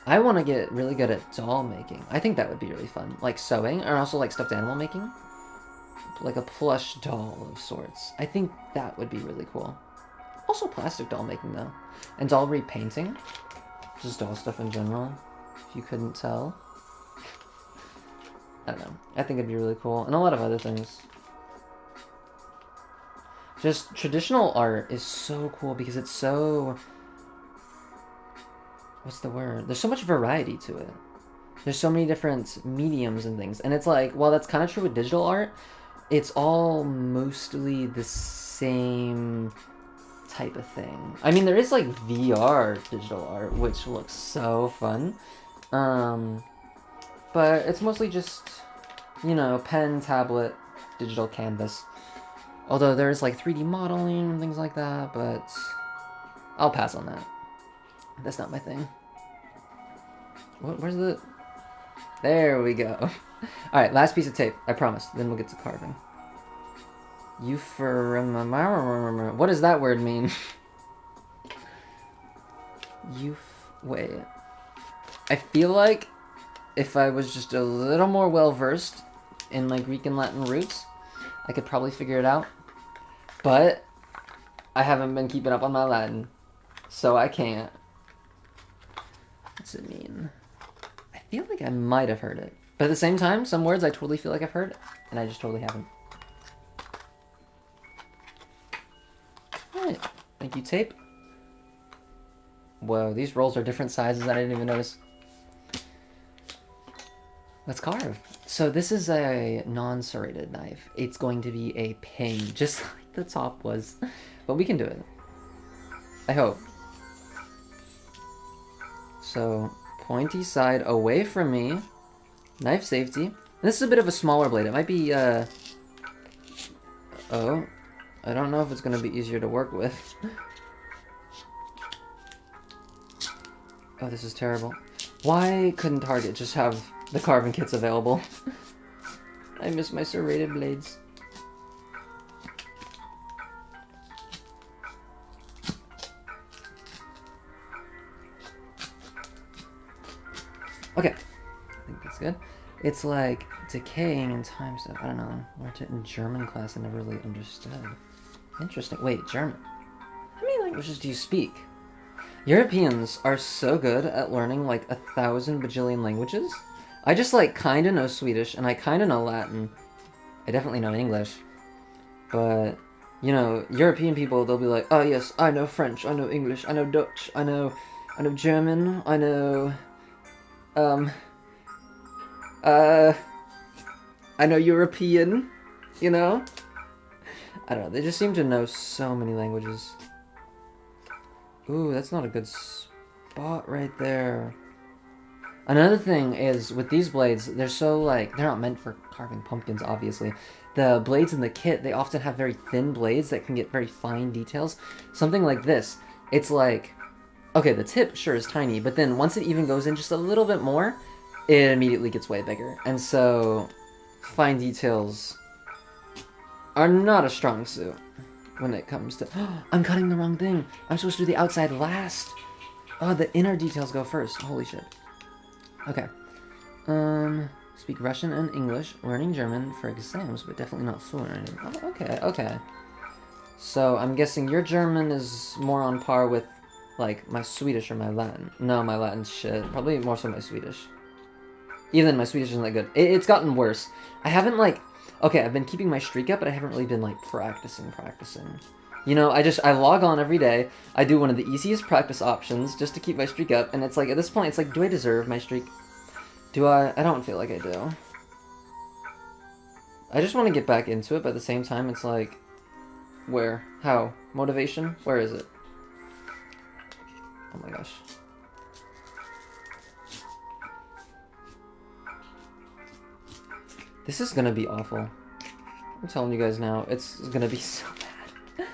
I want to get really good at doll making. I think that would be really fun. Like sewing, or also like stuffed animal making. Like a plush doll of sorts. I think that would be really cool. Also plastic doll making, though. And doll repainting. Just doll stuff in general, if you couldn't tell. I don't know. I think it'd be really cool. And a lot of other things. Just traditional art is so cool because it's so... What's the word? There's so much variety to it. There's so many different mediums and things. And it's like, while that's kind of true with digital art, it's all mostly the same type of thing. I mean, there is like VR digital art, which looks so fun. But it's mostly just, you know, pen, tablet, digital canvas. Although there's like 3D modeling and things like that, but I'll pass on that. That's not my thing. Where's the... There we go. Alright, last piece of tape. I promise. Then we'll get to carving. What does that word mean? Wait. I feel like if I was just a little more well-versed in my Greek and Latin roots, I could probably figure it out. But I haven't been keeping up on my Latin, so I can't. What's it mean? I feel like I might have heard it. But at the same time, some words I totally feel like I've heard, and I just totally haven't. Alright. Thank you, tape. Whoa, these rolls are different sizes. I didn't even notice. Let's carve. So this is a non-serrated knife. It's going to be a pain, just like the top was. But we can do it. I hope. So, pointy side away from me. Knife safety. And this is a bit of a smaller blade. It might be, Oh. I don't know if it's going to be easier to work with. Oh, this is terrible. Why couldn't Target just have the carving kits available? I miss my serrated blades. Okay. I think that's good. It's like decaying in time stuff. I don't know. Learned it in German class. I never really understood. Interesting. Wait, German. How many languages do you speak? Europeans are so good at learning like 1,000 bajillion languages. I just like kind of know Swedish and I kind of know Latin. I definitely know English. But, you know, European people, they'll be like, oh yes, I know French, I know English, I know Dutch, I know German, I know, I know European, you know? I don't know, they just seem to know so many languages. Ooh, that's not a good spot right there. Another thing is, with these blades, they're so, like, they're not meant for carving pumpkins, obviously. The blades in the kit, they often have very thin blades that can get very fine details. Something like this, it's like, okay, the tip, sure, is tiny, but then once it even goes in just a little bit more, it immediately gets way bigger. And so, fine details are not a strong suit when it comes to... I'm cutting the wrong thing! I'm supposed to do the outside last! Oh, the inner details go first. Holy shit. Okay. Speak Russian and English, learning German for exams, but definitely not fluent. Oh, okay, okay. So, I'm guessing your German is more on par with, like, my Swedish or my Latin. No, my Latin's shit. Probably more so my Swedish. Even then, my Swedish isn't that good. It's gotten worse. I haven't, like... Okay, I've been keeping my streak up, but I haven't really been, like, practicing. You know, I log on every day, I do one of the easiest practice options just to keep my streak up, and it's like, at this point, it's like, do I deserve my streak? Do I? I don't feel like I do. I just want to get back into it, but at the same time, it's like, where? How? Motivation? Where is it? Oh my gosh. This is gonna be awful. I'm telling you guys now, it's gonna be so bad.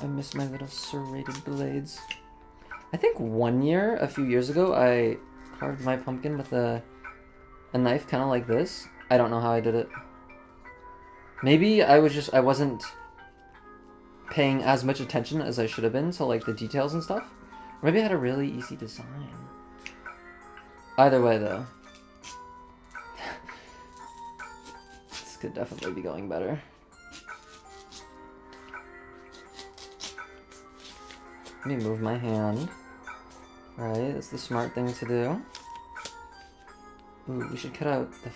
I miss my little serrated blades. I think one year, a few years ago, I carved my pumpkin with a knife kind of like this. I don't know how I did it. Maybe I wasn't paying as much attention as I should have been to like the details and stuff. Maybe I had a really easy design. Either way, though. This could definitely be going better. Let me move my hand. Right, that's the smart thing to do. Ooh, we should cut out the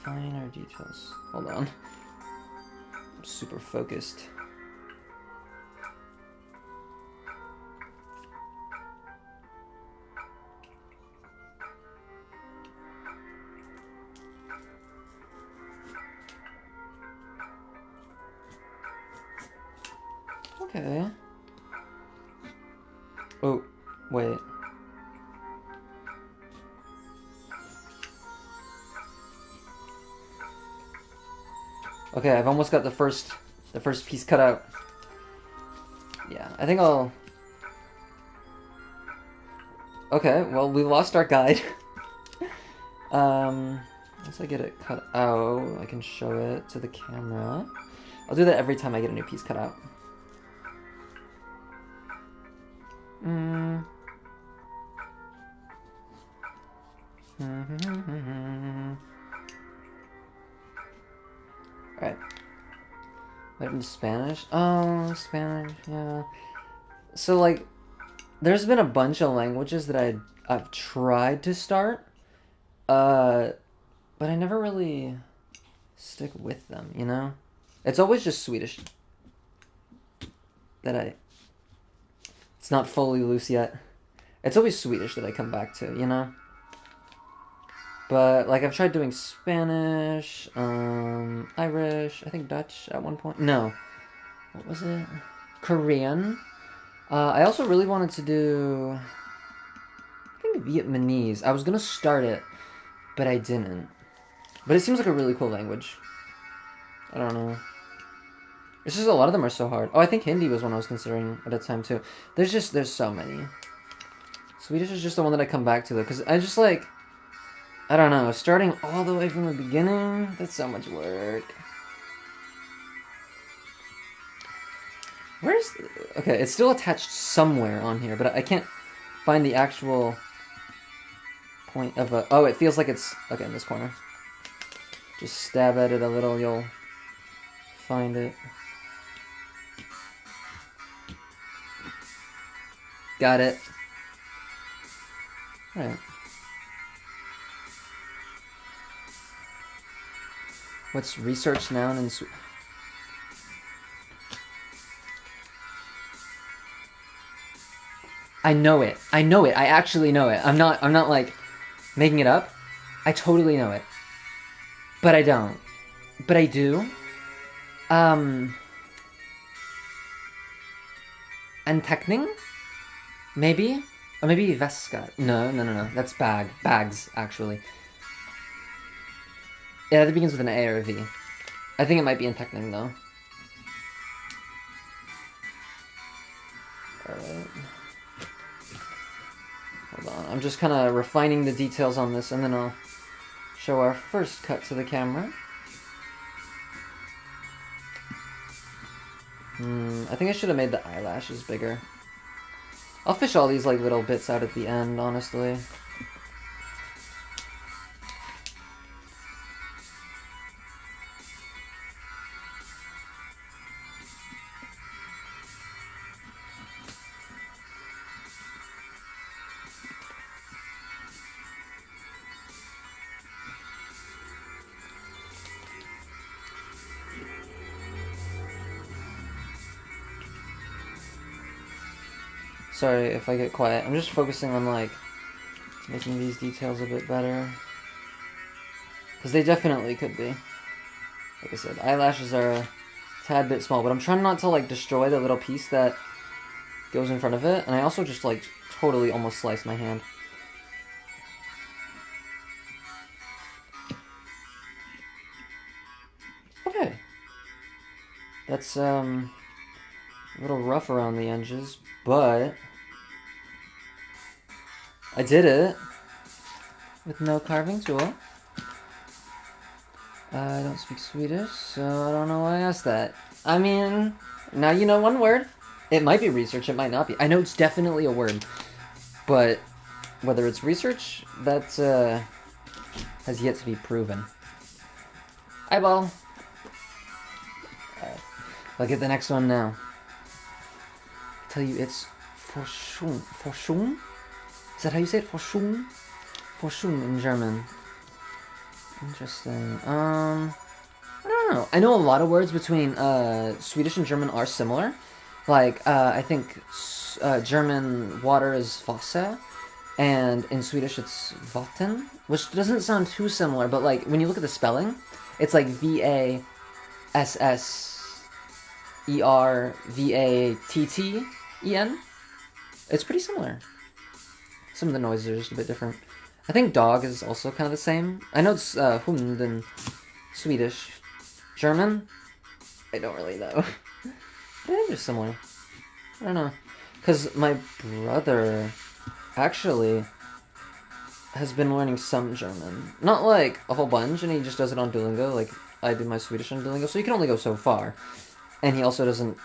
finer details. Hold on. I'm super focused. Okay. Oh, wait. Okay, I've almost got the first piece cut out. Yeah, I think I'll... Okay, well, we lost our guide. Once I get it cut out, I can show it to the camera. I'll do that every time I get a new piece cut out. Alright. Wait, in Spanish? Oh, Spanish, yeah. So, like, there's been a bunch of languages that I've tried to start, but I never really stick with them, you know? It's always just Swedish that it's not fully loose yet. It's always Swedish that I come back to, you know? But, like, I've tried doing Spanish, Irish, I think Dutch at one point. No. What was it? Korean. I also really wanted to do... I think Vietnamese. I was gonna start it, but I didn't. But it seems like a really cool language. I don't know. It's just a lot of them are so hard. Oh, I think Hindi was one I was considering at a time too. There's so many. Swedish is just the one that I come back to though, because I just like... I don't know, starting all the way from the beginning, that's so much work. Where's... Okay, it's still attached somewhere on here, but I can't find the actual point of a... Oh, it feels like it's... Okay, in this corner. Just stab at it a little, you'll find it. Got it. Alright. What's research noun in Swedish? I know it. I know it. I actually know it. I'm not like making it up. I totally know it. But I don't. But I do. Anteckning? Maybe? Or maybe Veska. No. That's bag. Bags, actually. Yeah, that begins with an A or a V. I think it might be Anteckning, though. Alright. Hold on. I'm just kind of refining the details on this, and then I'll show our first cut to the camera. I think I should have made the eyelashes bigger. I'll fish all these like little bits out at the end, honestly. Sorry if I get quiet. I'm just focusing on, like, making these details a bit better. Because they definitely could be. Like I said, eyelashes are a tad bit small, but I'm trying not to, like, destroy the little piece that goes in front of it. And I also just, like, totally almost sliced my hand. Okay. That's, a little rough around the edges, but I did it with no carving tool. I don't speak Swedish, so I don't know why I asked that. I mean, now you know one word. It might be research, it might not be. I know it's definitely a word. But whether it's research, that has yet to be proven. Eyeball! Alright, I'll get the next one now. I tell you, it's Forschung. Forschung? Is that how you say it? Forschung? Forschung in German. Interesting. I don't know. I know a lot of words between Swedish and German are similar. Like, I think German water is Wasser, and in Swedish it's Vatten, which doesn't sound too similar, but like when you look at the spelling, it's like Vasservatten. It's pretty similar. Some of the noises are just a bit different. I think dog is also kind of the same. I know it's Hund in Swedish. German? I don't really know. I think they're similar. I don't know. Because my brother actually has been learning some German. Not like a whole bunch, and he just does it on Duolingo, like I do my Swedish on Duolingo, so he can only go so far. And he also doesn't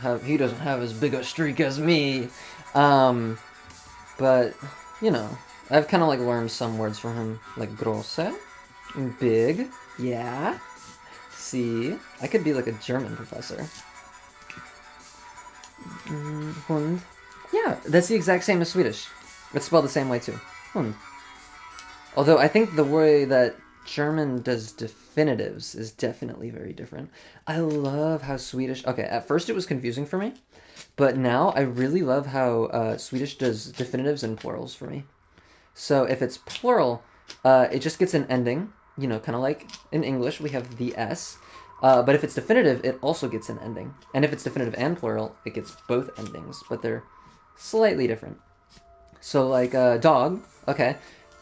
have as big a streak as me. But, you know, I've kind of like learned some words from him, like grosse, big, yeah. See, I could be like a German professor. Hund. Yeah, that's the exact same as Swedish. It's spelled the same way too. Hund. Although I think the way that German does definitives is definitely very different. I love how Swedish... Okay, at first it was confusing for me, but now I really love how Swedish does definitives and plurals for me. So if it's plural, it just gets an ending, you know, kind of like in English we have the S. But if it's definitive, it also gets an ending. And if it's definitive and plural, it gets both endings, but they're slightly different. So like dog, okay.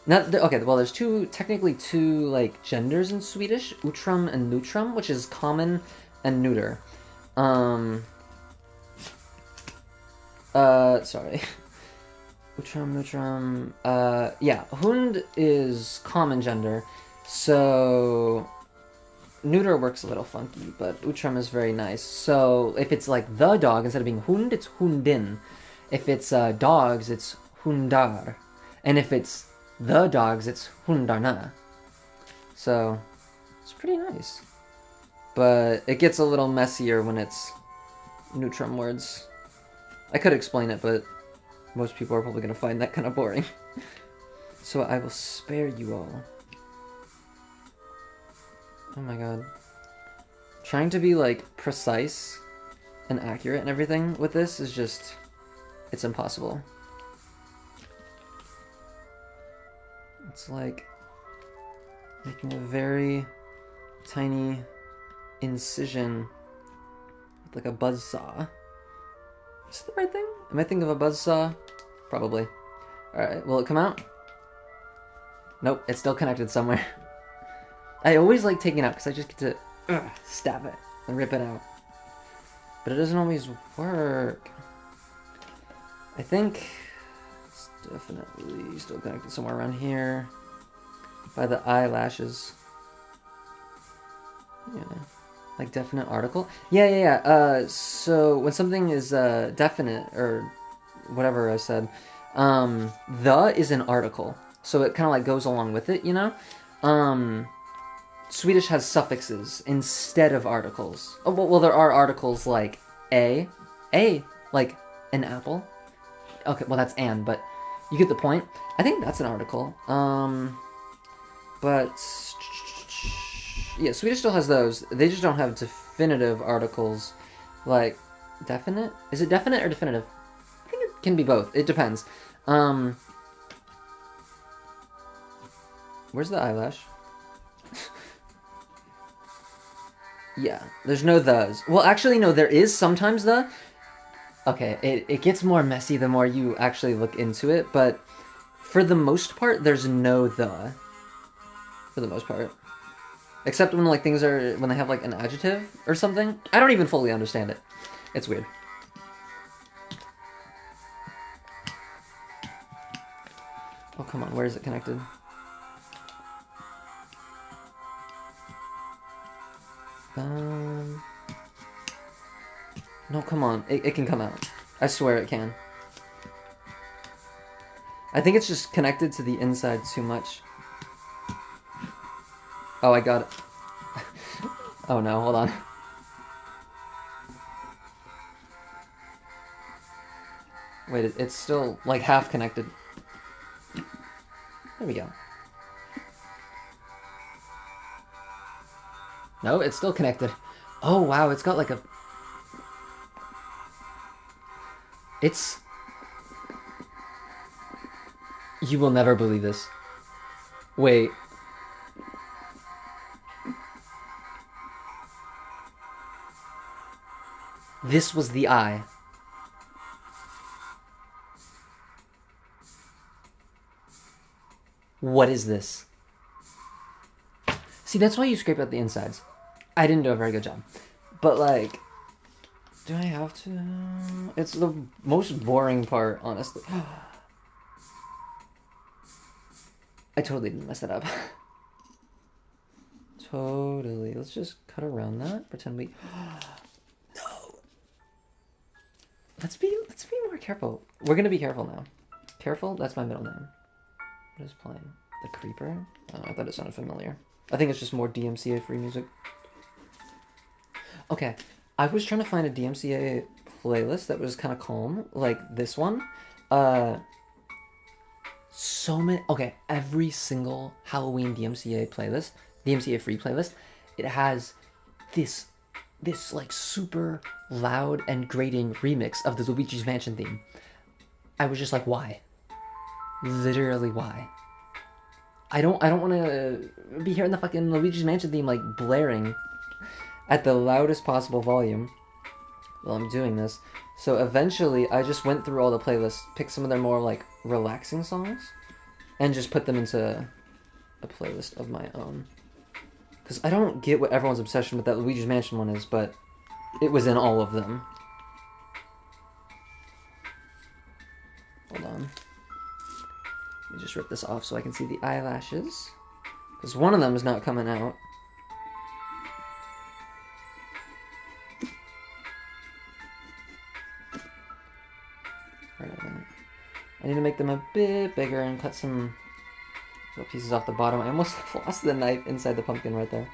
Okay, well there's technically two like genders in Swedish, utrum and neutrum, which is common and neuter. Sorry. Utrum, neutrum, yeah, hund is common gender, so neuter works a little funky, but utrum is very nice. So if it's like the dog, instead of being hund, it's hundin. If it's dogs, it's hundar. And if it's the dogs, it's hundarna. So it's pretty nice. But it gets a little messier when it's neutrum words. I could explain it, but most people are probably going to find that kind of boring. So I will spare you all. Oh my god. Trying to be, like, precise and accurate and everything with this is just... it's impossible. It's like making a very tiny incision with, like, a buzzsaw. Is that the right thing? Am I thinking of a buzzsaw? Probably. Alright, will it come out? Nope, it's still connected somewhere. I always like taking it out because I just get to stab it and rip it out. But it doesn't always work. I think it's definitely still connected somewhere around here by the eyelashes. Yeah. Like definite article? Yeah. So when something is definite, or whatever I said, the is an article. So it kind of like goes along with it, you know? Swedish has suffixes instead of articles. Oh, well, there are articles like a, like an apple. Okay, well that's an, but you get the point. I think that's an article. But yeah, Swedish still has those. They just don't have definitive articles. Like, definite? Is it definite or definitive? I think it can be both. It depends. Where's the eyelash? Yeah, there's no thes. Well, actually, no, there is sometimes the. Okay, it gets more messy the more you actually look into it, but for the most part, there's no the. For the most part. Except when like things are when they have like an adjective or something. I don't even fully understand it. It's weird. Oh come on, where is it connected? No, come on. It can come out. I swear it can. I think it's just connected to the inside too much. Oh, I got it. Oh no, hold on. Wait, it's still like half connected. There we go. No, it's still connected. Oh wow, it's got like a... It's... You will never believe this. Wait. This was the eye. What is this? See, that's why you scrape out the insides. I didn't do a very good job. But like... Do I have to? It's the most boring part, honestly. I totally didn't mess that up. Totally. Let's just cut around that. Pretend we... No! Let's be more careful. We're gonna be careful now. Careful? That's my middle name. What is playing? The Creeper? Oh, I thought it sounded familiar. I think it's just more DMCA free music. Okay. I was trying to find a DMCA playlist that was kind of calm, like this one. So many... Okay, every single Halloween DMCA playlist, DMCA free playlist, it has this like super loud and grating remix of the Luigi's Mansion theme. I was just like, why? Literally, why? I don't want to be hearing the fucking Luigi's Mansion theme like blaring at the loudest possible volume while I'm doing this. So eventually, I just went through all the playlists, picked some of their more like relaxing songs, and just put them into a playlist of my own. Because I don't get what everyone's obsession with that Luigi's Mansion one is, but it was in all of them. Hold on. Let me just rip this off so I can see the eyelashes. Because one of them is not coming out. I need to make them a bit bigger and cut some little pieces off the bottom. I almost lost the knife inside the pumpkin right there.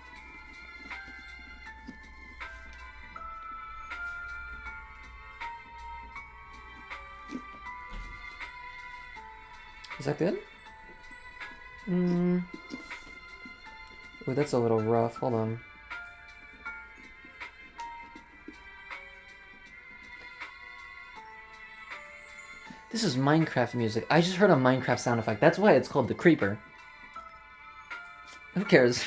Is that good? Ooh, that's a little rough. Hold on. This is Minecraft music. I just heard a Minecraft sound effect. That's why it's called the Creeper. Who cares?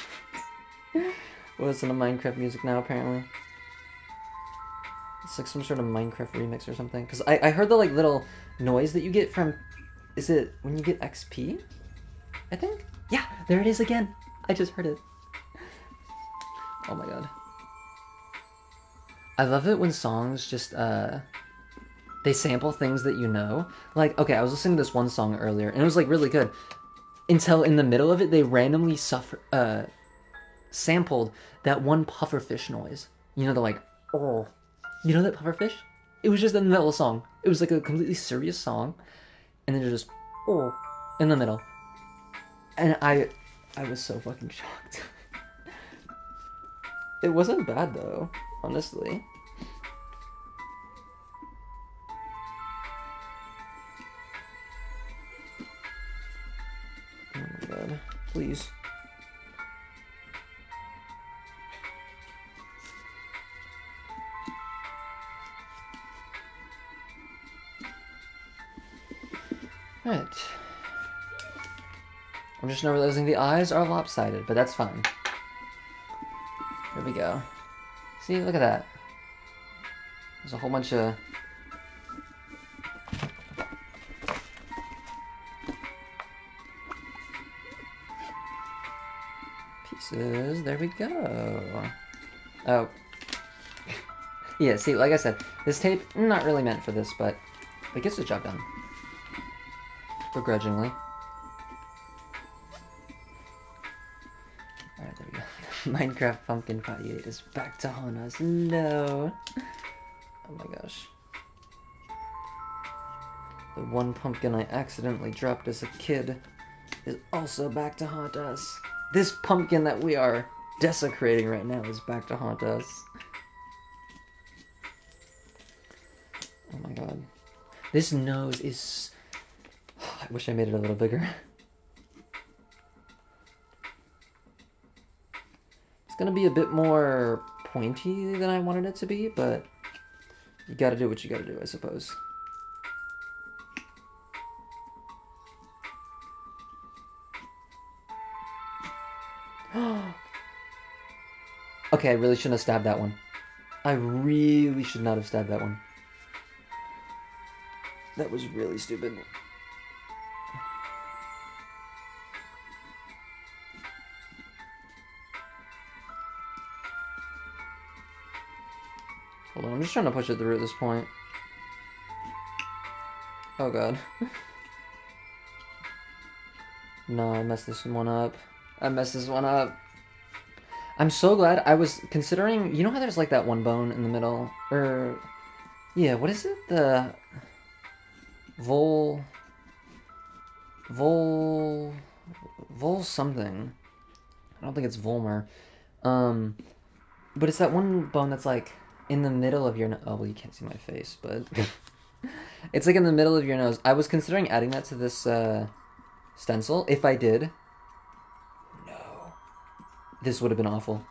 Well, it's in a Minecraft music now, apparently. It's like some sort of Minecraft remix or something. Because I heard the like little noise that you get from... Is it when you get XP? I think? Yeah, there it is again. I just heard it. Oh my god. I love it when songs just, they sample things that you know. Like, okay, I was listening to this one song earlier, and it was like really good. Until in the middle of it, they randomly sampled that one pufferfish noise. You know, the like, oh. You know that pufferfish? It was just in the middle of the song. It was like a completely serious song, and then just, oh, in the middle. And I was so fucking shocked. It wasn't bad though, honestly. Oh my god, please. Alright. I'm just now realizing the eyes are lopsided, but that's fine. There we go. See, look at that. There's a whole bunch of... pieces. There we go. Oh. Yeah, see, like I said, this tape, not really meant for this, but it gets the job done. Begrudgingly. Alright, there we go. Minecraft Pumpkin Pie 8 is back to haunt us. No. Oh my gosh. The one pumpkin I accidentally dropped as a kid is also back to haunt us. This pumpkin that we are desecrating right now is back to haunt us. Oh my god. This nose is... I wish I made it a little bigger. It's gonna be a bit more pointy than I wanted it to be, but you gotta do what you gotta do, I suppose. Okay, I really shouldn't have stabbed that one. I really should not have stabbed that one. That was really stupid. Hold on, I'm just trying to push it through at this point. Oh god. No, I messed this one up. I messed this one up. I'm so glad. I was considering... You know how there's like that one bone in the middle? Or... Yeah, what is it? The... Vol something. I don't think it's Volmer. But it's that one bone that's like in the middle of your nose. Oh, well, you can't see my face, but... It's like in the middle of your nose. I was considering adding that to this stencil. If I did... No. This would have been awful.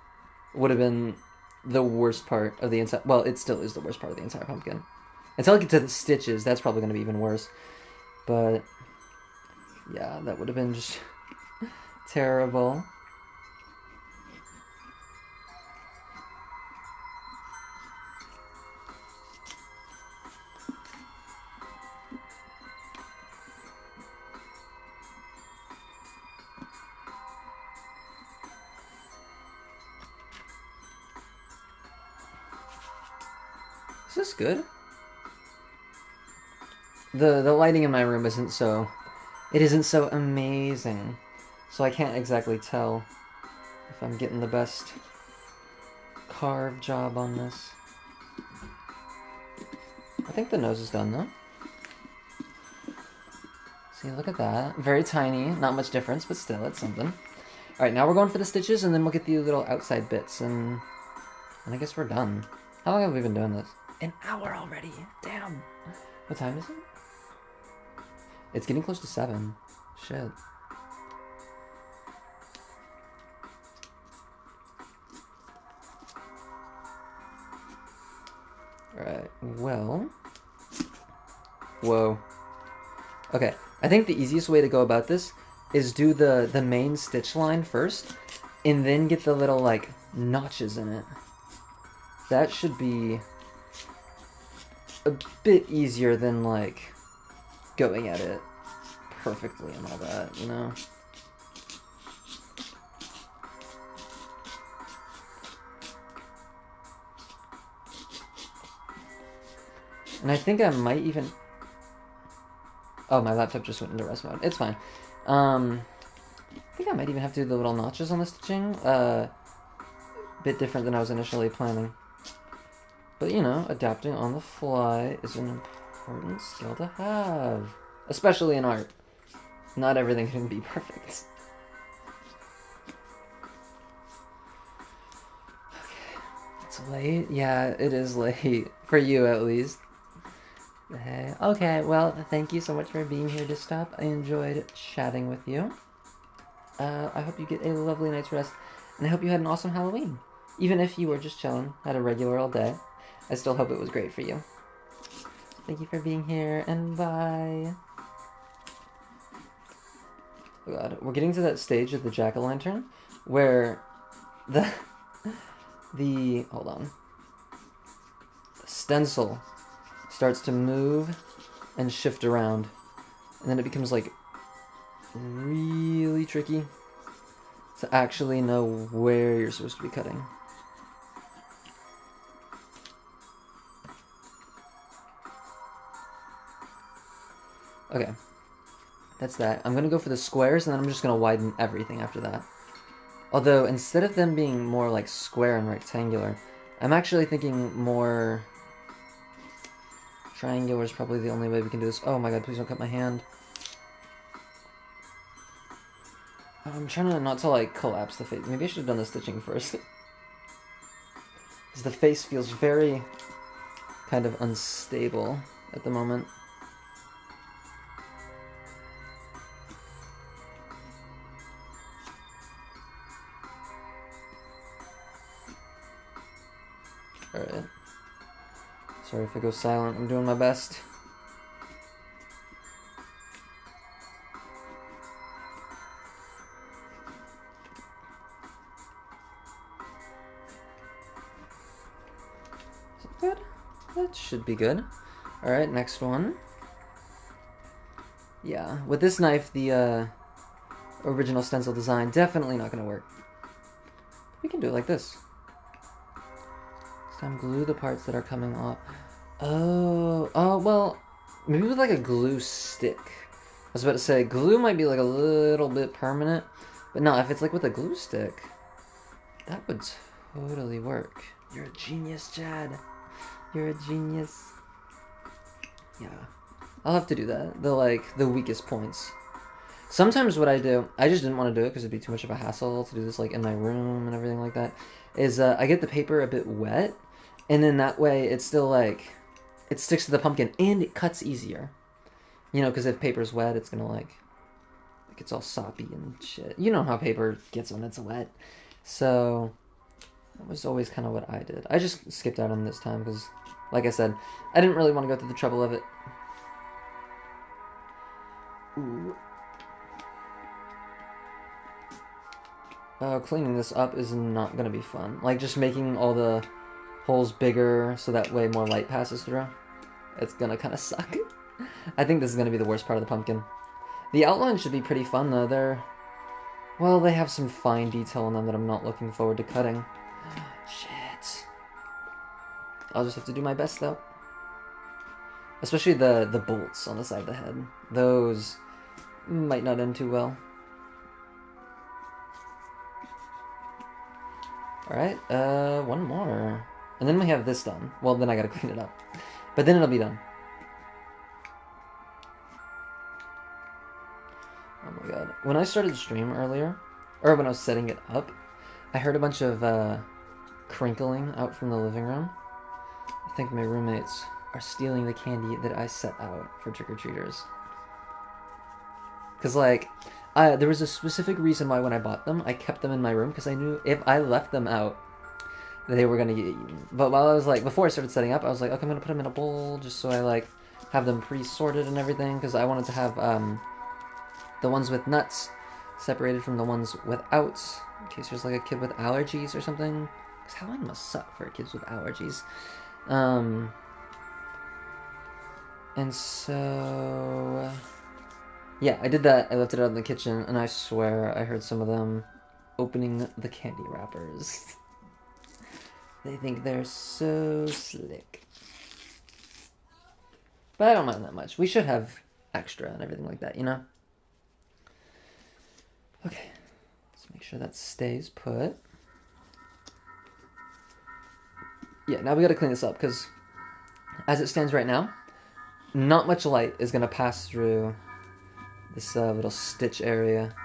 Would have been the worst part of the entire... Well, it still is the worst part of the entire pumpkin. Until I get to the stitches, that's probably going to be even worse. But... yeah, that would have been just... terrible. Is this good? The lighting in my room isn't so... It isn't so amazing. So I can't exactly tell if I'm getting the best carve job on this. I think the nose is done, though. See, look at that. Very tiny. Not much difference, but still, it's something. Alright, now we're going for the stitches, and then we'll get the little outside bits, and I guess we're done. How long have we been doing this? An hour already. Damn. What time is it? It's getting close to 7. Shit. Alright, well... Whoa. Okay, I think the easiest way to go about this is do the main stitch line first, and then get the little, like, notches in it. That should be a bit easier than, like, going at it perfectly and all that, you know? And I think I might even... Oh, my laptop just went into rest mode. It's fine. I think I might even have to do the little notches on the stitching. Bit different than I was initially planning. But, you know, adapting on the fly is an important skill to have. Especially in art. Not everything can be perfect. Okay. It's late? Yeah, it is late. For you, at least. Okay, well, thank you so much for being here to stop. I enjoyed chatting with you. I hope you get a lovely night's rest, and I hope you had an awesome Halloween. Even if you were just chilling, had a regular old day, I still hope it was great for you. Thank you for being here, and bye. Oh god, we're getting to that stage of the jack-o'-lantern where the hold on. The stencil starts to move and shift around, and then it becomes like really tricky to actually know where you're supposed to be cutting. Okay, that's that. I'm gonna go for the squares, and then I'm just gonna widen everything after that. Although, instead of them being more like square and rectangular, I'm actually thinking more... triangular is probably the only way we can do this. Oh my god, please don't cut my hand. I'm trying not to, like, collapse the face. Maybe I should have done the stitching first. Because the face feels very kind of unstable at the moment. Alright. Sorry if I go silent, I'm doing my best. Is that good? That should be good. Alright, next one. Yeah, with this knife, the original stencil design definitely not going to work. We can do it like this. This time glue the parts that are coming off. Oh, well, maybe with like a glue stick. I was about to say, glue might be like a little bit permanent, but no, if it's like with a glue stick, that would totally work. You're a genius, Chad. You're a genius. Yeah, I'll have to do that. The weakest points. Sometimes what I do, I just didn't want to do it because it'd be too much of a hassle to do this like in my room and everything like that, is I get the paper a bit wet, and then that way it's still like, it sticks to the pumpkin and it cuts easier. You know, because if paper's wet, it's gonna like it gets all soppy and shit. You know how paper gets when it's wet. So that was always kind of what I did. I just skipped out on this time because, like I said, I didn't really want to go through the trouble of it. Ooh. Cleaning this up is not going to be fun. Like, just making all the holes bigger so that way more light passes through. It's going to kind of suck. I think this is going to be the worst part of the pumpkin. The outline should be pretty fun, though. Well, they have some fine detail in them that I'm not looking forward to cutting. Shit. I'll just have to do my best, though. Especially the bolts on the side of the head. Those might not end too well. Alright, one more. And then we have this done. Well, then I gotta clean it up. But then it'll be done. Oh my god. When I started the stream earlier, or when I was setting it up, I heard a bunch of crinkling out from the living room. I think my roommates are stealing the candy that I set out for trick-or-treaters. Because, like, there was a specific reason why when I bought them, I kept them in my room, because I knew if I left them out, they were going to get eaten. But while I was, like, before I started setting up, I was like, okay, I'm going to put them in a bowl, just so I, like, have them pre-sorted and everything, because I wanted to have, the ones with nuts separated from the ones without, in case there's, like, a kid with allergies or something. Because Halloween must suck for kids with allergies. And so... yeah, I did that. I left it out in the kitchen, and I swear I heard some of them opening the candy wrappers. They think they're so slick. But I don't mind that much. We should have extra and everything like that, you know? Okay, let's make sure that stays put. Yeah, now we gotta clean this up, because as it stands right now, not much light is gonna pass through this little stitch area.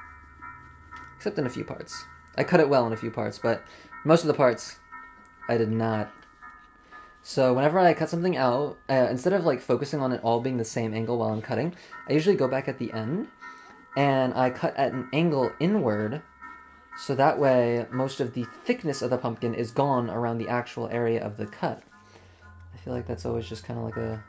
Except in a few parts. I cut it well in a few parts, but most of the parts I did not. So whenever I cut something out, instead of like focusing on it all being the same angle while I'm cutting, I usually go back at the end and I cut at an angle inward, so that way most of the thickness of the pumpkin is gone around the actual area of the cut. I feel like that's always just kind of like a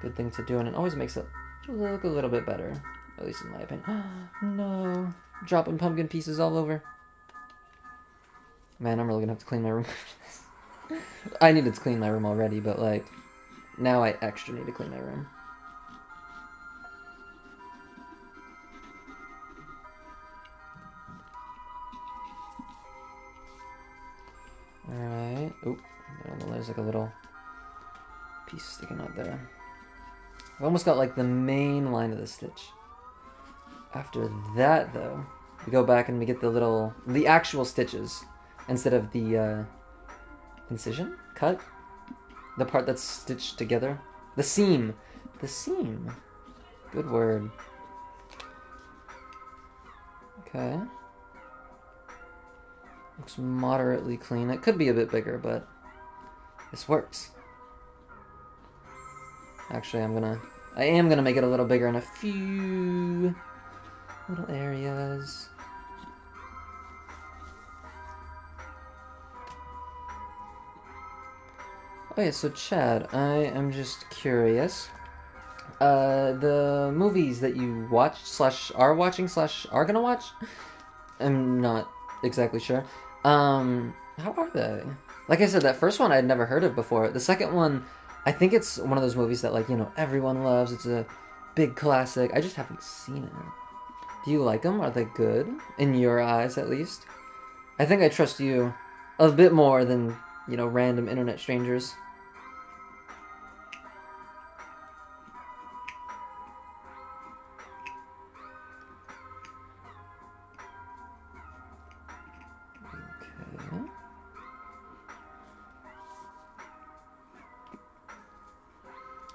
good thing to do, and it always makes it look a little bit better, at least in my opinion. No, dropping pumpkin pieces all over. Man, I'm really gonna have to clean my room after this. I needed to clean my room already, but like, now I extra need to clean my room. Alright. Oop. There's like a little piece sticking out there. I've almost got like the main line of the stitch. After that, though, we go back and we get the actual stitches instead of the incision? Cut? The part that's stitched together. The seam. The seam. Good word. Okay. Looks moderately clean. It could be a bit bigger, but this works. Actually, I am gonna make it a little bigger in a few little areas. Okay, so Chad, I am just curious. The movies that you watched slash are watching slash are gonna watch, I'm not exactly sure. How are they? Like I said, that first one I'd never heard of before. The second one, I think it's one of those movies that like, everyone loves. It's a big classic. I just haven't seen it. Do you like them? Are they good? In your eyes, at least? I think I trust you a bit more than, random internet strangers.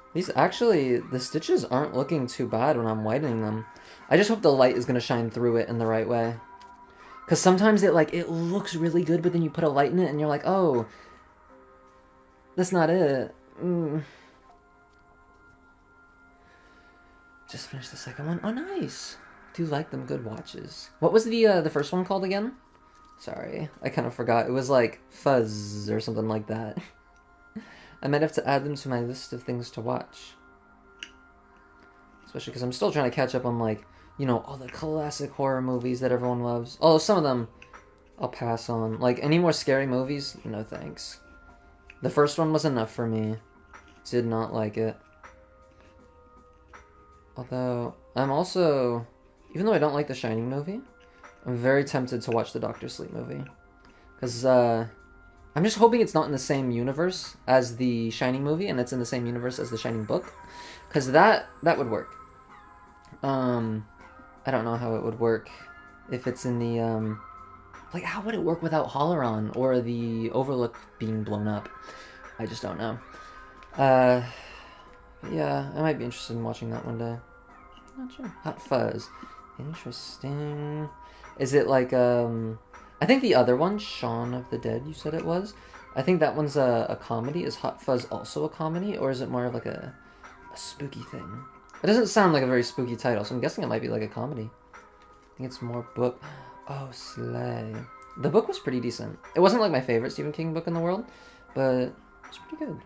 Okay. The stitches aren't looking too bad when I'm whitening them. I just hope the light is going to shine through it in the right way. Because sometimes it looks really good, but then you put a light in it and you're like, oh, that's not it. Just finished the second one. Oh, nice. Do like them good watches. What was the first one called again? Sorry, I kind of forgot. It was like Fuzz or something like that. I might have to add them to my list of things to watch. Especially because I'm still trying to catch up on all the classic horror movies that everyone loves. Although some of them I'll pass on. Like any more scary movies, no thanks. The first one was enough for me. Did not like it. Although I'm also, even though I don't like the Shining movie, I'm very tempted to watch the Doctor Sleep movie. Because I'm just hoping it's not in the same universe as the Shining movie, and it's in the same universe as the Shining book. Because that would work. I don't know how it would work if it's in the like how would it work without Holoron or the Overlook being blown up? I just don't know. Uh, yeah, I might be interested in watching that one day. Not sure. Hot Fuzz, interesting. Is it like I think the other one, Shaun of the Dead, you said it was. I think that one's a comedy. Is Hot Fuzz also a comedy, or is it more of like a spooky thing? It doesn't sound like a very spooky title, so I'm guessing it might be like a comedy. I think it's more book. Oh, Slay. The book was pretty decent. It wasn't like my favorite Stephen King book in the world, but it's pretty good.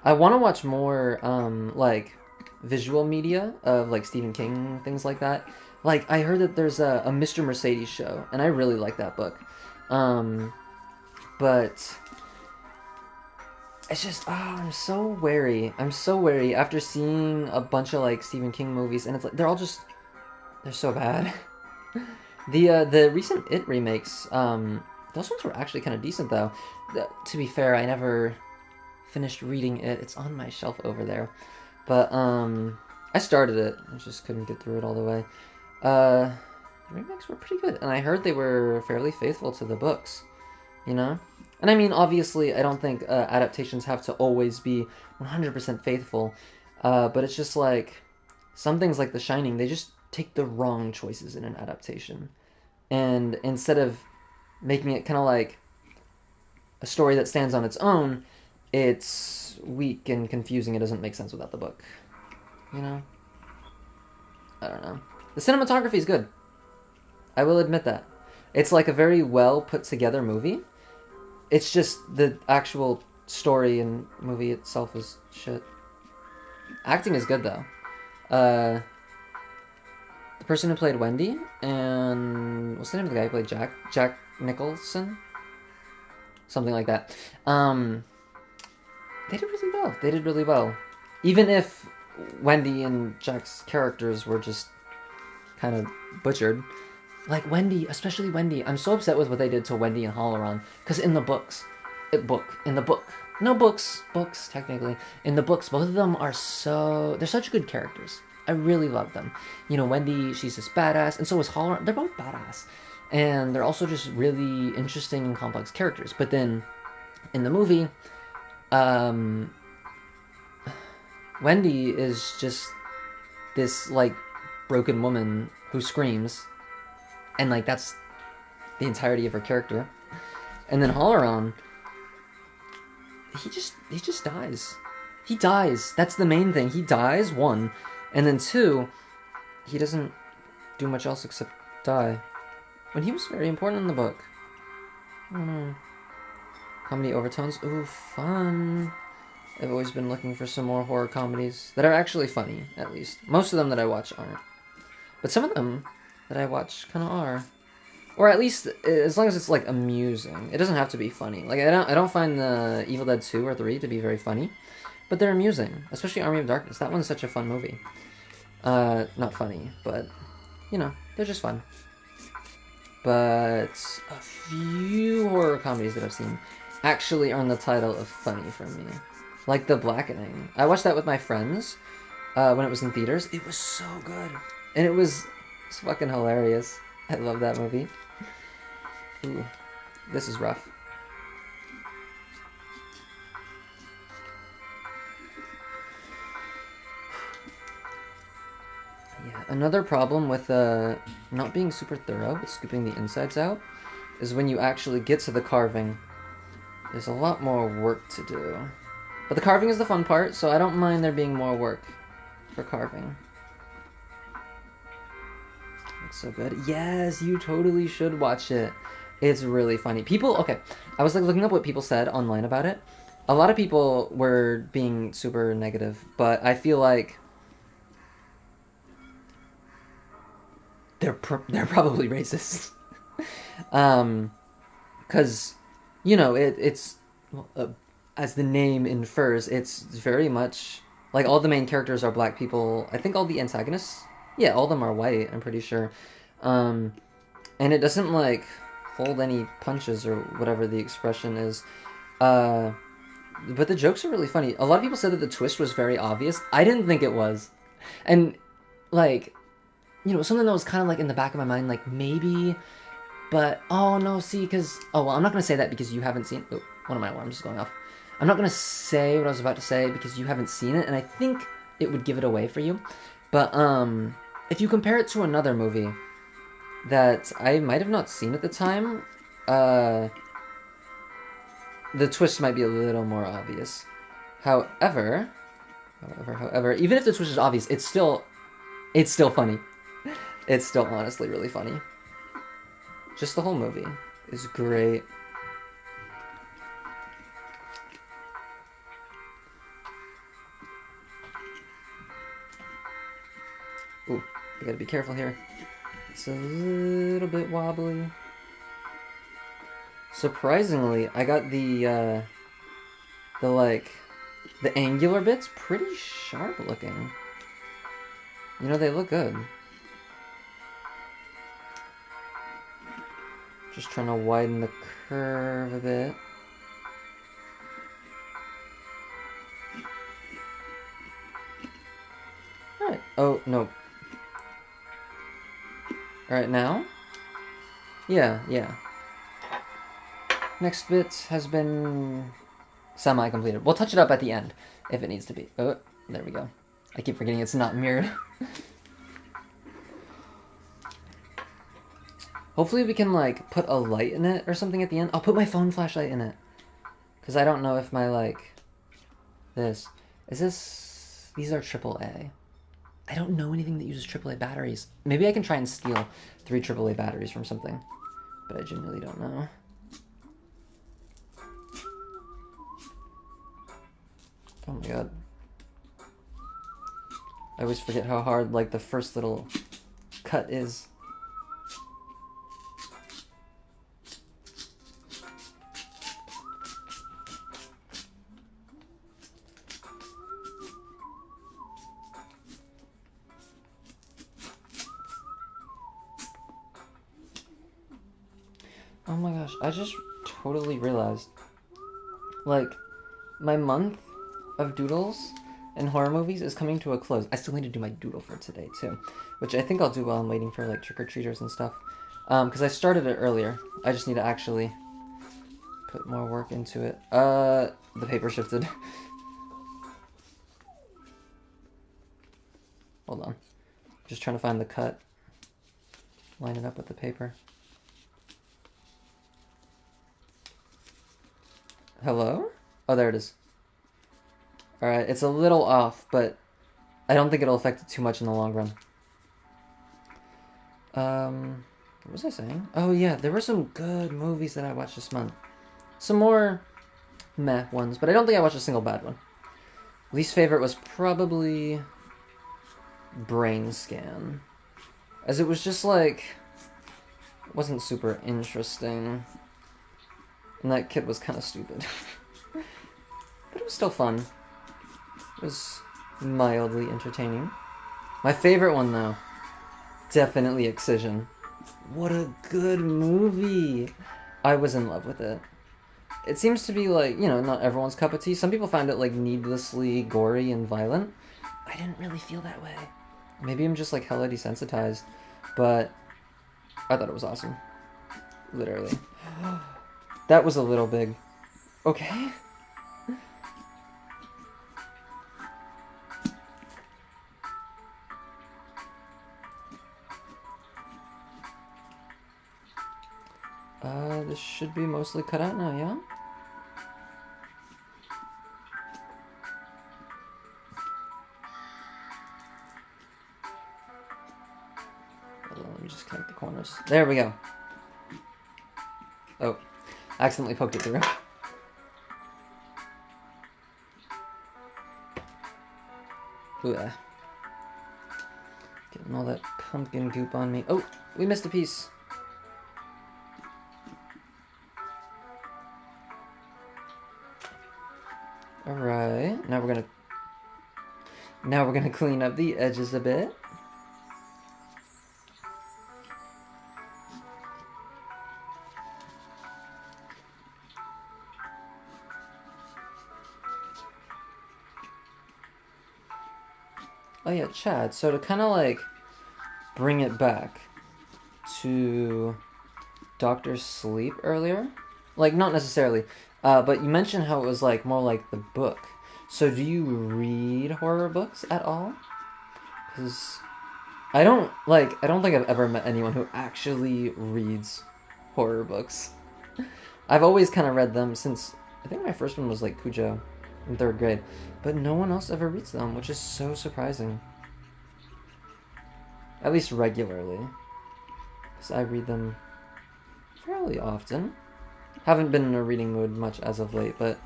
I want to watch more like visual media of like Stephen King, things like that. Like I heard that there's a Mr. Mercedes show, and I really like that book. Um, but it's just I'm so wary. I'm so wary after seeing a bunch of like Stephen King movies, and it's like they're so bad. The recent It remakes, those ones were actually kind of decent though. To be fair, I never finished reading it. It's on my shelf over there, but I started it. I just couldn't get through it all the way. The remakes were pretty good, and I heard they were fairly faithful to the books. You know, and I mean, obviously, I don't think adaptations have to always be 100% faithful, but it's just like some things like The Shining, they just take the wrong choices in an adaptation. And instead of making it kind of like a story that stands on its own, it's weak and confusing. It doesn't make sense without the book. You know? I don't know. The cinematography is good. I will admit that. It's like a very well put together movie. It's just the actual story and movie itself is shit. Acting is good though. The person who played Wendy and what's the name of the guy who played Jack? Jack Nicholson? Something like that. They did really well. They did really well. Even if Wendy and Jack's characters were just kind of butchered. Like Wendy, especially Wendy. I'm so upset with what they did to Wendy and Halloran. Because in the books, in the book. No books, technically. In the books, both of them are they're such good characters. I really love them. Wendy, she's this badass, and so is Halloran. They're both badass. And they're also just really interesting and complex characters. But then, in the movie, um, Wendy is just this, like, broken woman who screams, and, like, that's the entirety of her character. And then Halloran, he just dies. He dies. That's the main thing. He dies, one, and then two, he doesn't do much else except die. When he was very important in the book. I don't know. Comedy overtones. Ooh, fun. I've always been looking for some more horror comedies that are actually funny, at least. Most of them that I watch aren't. But some of them that I watch kind of are. Or at least, as long as it's, like, amusing. It doesn't have to be funny. Like, I don't find the Evil Dead 2 or 3 to be very funny. But they're amusing. Especially Army of Darkness. That one's such a fun movie. Not funny, but, you know, they're just fun. But a few horror comedies that I've seen actually earn the title of funny for me. Like The Blackening. I watched that with my friends when it was in theaters. It was so good. And it's fucking hilarious. I love that movie. Ooh, this is rough. Yeah, another problem with not being super thorough with scooping the insides out is when you actually get to the carving, there's a lot more work to do. But the carving is the fun part, so I don't mind there being more work for carving. It's so good. Yes, you totally should watch it. It's really funny. Okay, I was like looking up what people said online about it. A lot of people were being super negative, but I feel like they're probably racist. Because you know it's as the name infers, it's very much like all the main characters are black people. I think all the antagonists, yeah, all of them are white. I'm pretty sure, and it doesn't like hold any punches or whatever the expression is. But the jokes are really funny. A lot of people said that the twist was very obvious. I didn't think it was, and like something that was kind of like in the back of my mind, like maybe. But, oh no, see, because, oh, well, I'm not going to say that because you haven't seen, oh, one of my alarms is going off. I'm not going to say what I was about to say because you haven't seen it, and I think it would give it away for you. But, if you compare it to another movie that I might have not seen at the time, the twist might be a little more obvious. However, even if the twist is obvious, it's still funny. It's still honestly really funny. Just the whole movie is great. Ooh, I gotta be careful here. It's a little bit wobbly. Surprisingly, I got the angular bits pretty sharp looking. You know, they look good. Just trying to widen the curve a bit. Alright. Oh, no. Alright, now? Yeah. Next bit has been semi-completed. We'll touch it up at the end, if it needs to be. Oh, there we go. I keep forgetting it's not mirrored. Hopefully we can, like, put a light in it or something at the end. I'll put my phone flashlight in it. Because I don't know if my, like... These are AAA. I don't know anything that uses AAA batteries. Maybe I can try and steal 3 AAA batteries from something. But I genuinely don't know. Oh my god. I always forget how hard, like, the first little cut is. Oh my gosh, I just totally realized, like, my month of doodles and horror movies is coming to a close. I still need to do my doodle for today, too, which I think I'll do while I'm waiting for, like, trick-or-treaters and stuff, because I started it earlier. I just need to actually put more work into it. The paper shifted. Hold on. Just trying to find the cut. Line it up with the paper. Hello? Oh, there it is. Alright, it's a little off, but I don't think it'll affect it too much in the long run. What was I saying? Oh yeah, there were some good movies that I watched this month. Some more meh ones, but I don't think I watched a single bad one. Least favorite was probably Brain Scan. As it was just like, it wasn't super interesting. And that kid was kind of stupid. But it was still fun. It was mildly entertaining. My favorite one though, definitely Excision. What a good movie! I was in love with it. It seems to be like, you know, not everyone's cup of tea. Some people find it like needlessly gory and violent. I didn't really feel that way. Maybe I'm just like hella desensitized, but I thought it was awesome. Literally. That was a little big. Okay. This should be mostly cut out now, yeah? Hold on, let me just connect the corners. There we go. Oh, accidentally poked it through. Ooh, getting all that pumpkin goop on me. Oh, we missed a piece. Alright, now we're gonna clean up the edges a bit. Oh yeah, Chad, so to kind of like bring it back to Doctor Sleep earlier, like not necessarily, but you mentioned how it was like more like the book. So do you read horror books at all? Because I don't think I've ever met anyone who actually reads horror books. I've always kind of read them since I think my first one was like Cujo in third grade, but no one else ever reads them, which is so surprising. At least regularly, because I read them fairly often. Haven't been in a reading mood much as of late, but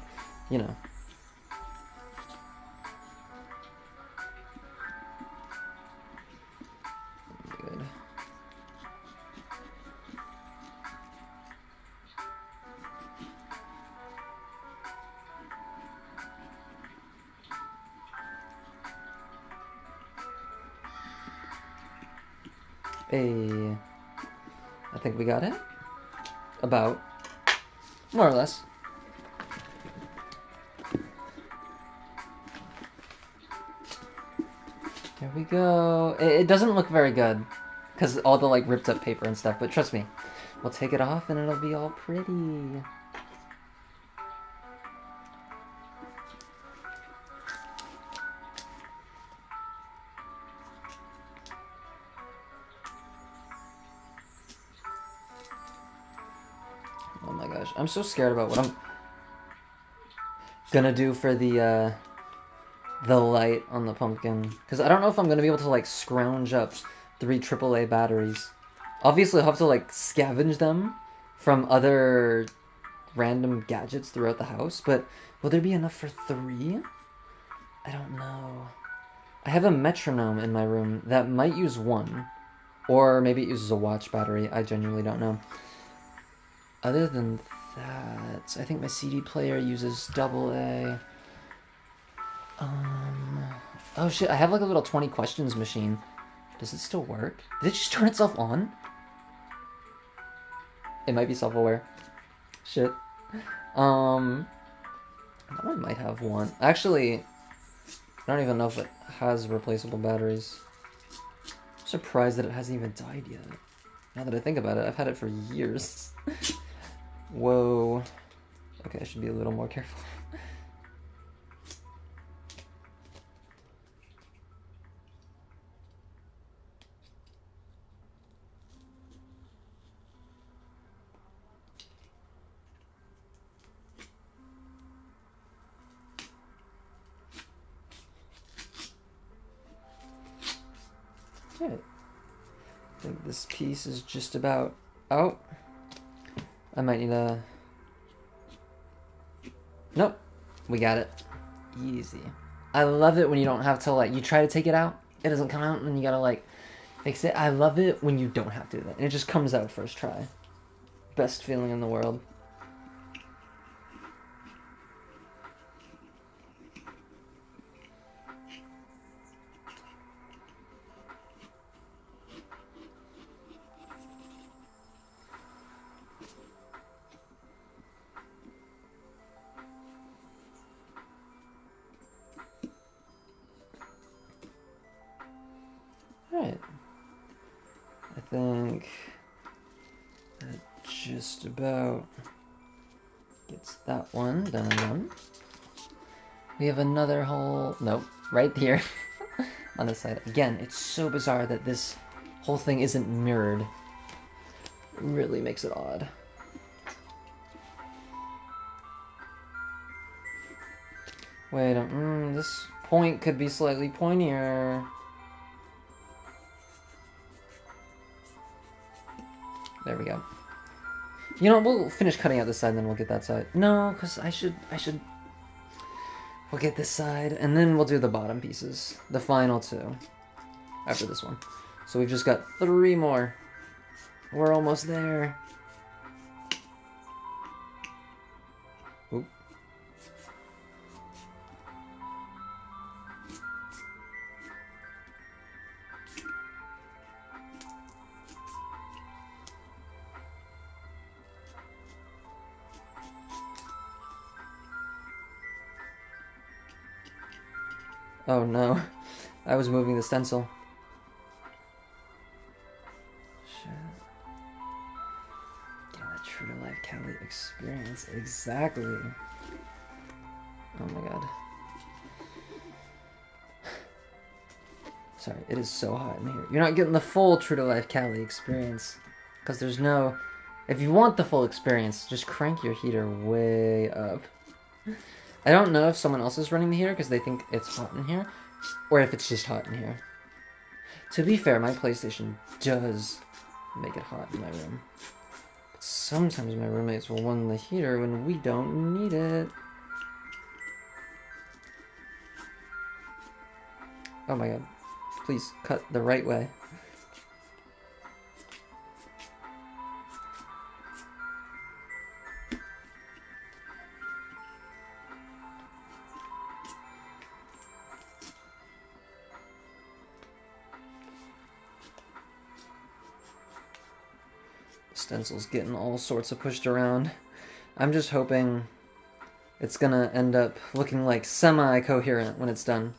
you know. Good. Hey, I think we got it. About. More or less. There we go. It doesn't look very good, because all the like ripped up paper and stuff, but trust me, we'll take it off and it'll be all pretty. Oh my gosh, I'm so scared about what I'm gonna do for the light on the pumpkin, because I don't know if I'm gonna be able to like scrounge up 3 AAA batteries. Obviously, I'll have to like scavenge them from other random gadgets throughout the house, but will there be enough for 3? I don't know. I have a metronome in my room that might use 1, or maybe it uses a watch battery. I genuinely don't know. Other than that, I think my CD player uses AA. Oh shit, I have like a little 20 questions machine. Does it still work? Did it just turn itself on? It might be self-aware. Shit. That one might have 1. Actually, I don't even know if it has replaceable batteries. I'm surprised that it hasn't even died yet. Now that I think about it, I've had it for years. Whoa. Okay, I should be a little more careful. Alright. I think this piece is just about out. I might need a... Nope. We got it. Easy. I love it when you don't have to, like, you try to take it out, it doesn't come out, and then you gotta, like, fix it. I love it when you don't have to do that. And it just comes out first try. Best feeling in the world. Alright. I think that just about gets that one done. We have another hole, nope, right here on this side. Again, it's so bizarre that this whole thing isn't mirrored. It really makes it odd. Wait, this point could be slightly pointier. There we go. You know, we'll finish cutting out this side, and then we'll get that side. No, because I should... We'll get this side, and then we'll do the bottom pieces. The final two. After this one. So we've just got 3 more. We're almost there. Oop. Oh no, I was moving the stencil. Shit. Getting that true to life Callie experience. Exactly. Oh my god. Sorry, it is so hot in here. You're not getting the full true to life Callie experience. Because there's no... If you want the full experience, just crank your heater way up. I don't know if someone else is running the heater because they think it's hot in here, or if it's just hot in here. To be fair, my PlayStation does make it hot in my room. But sometimes my roommates will run the heater when we don't need it. Oh my god. Please, cut the right way. Stencil's getting all sorts of pushed around. I'm just hoping it's gonna end up looking like semi-coherent when it's done.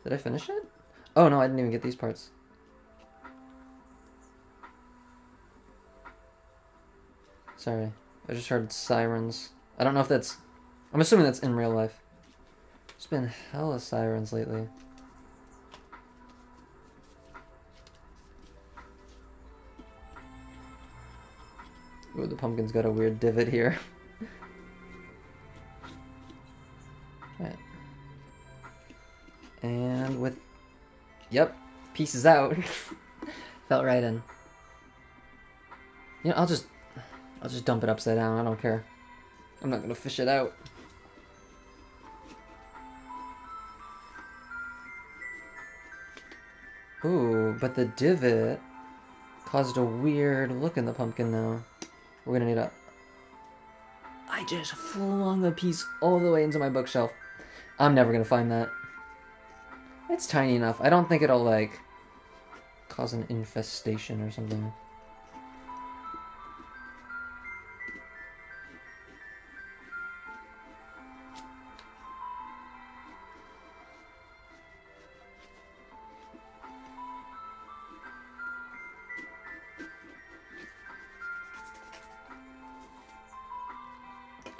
Did I finish it? Oh no, I didn't even get these parts. Sorry, I just heard sirens. I don't know if that's... I'm assuming that's in real life. There's been hella sirens lately. Ooh, the pumpkin's got a weird divot here. Right. And with... Yep, pieces out. Felt right in. You know, I'll just dump it upside down, I don't care. I'm not gonna fish it out. Ooh, but the divot caused a weird look in the pumpkin now. We're gonna need a... I just flung a piece all the way into my bookshelf. I'm never gonna find that. It's tiny enough. I don't think it'll, like, cause an infestation or something.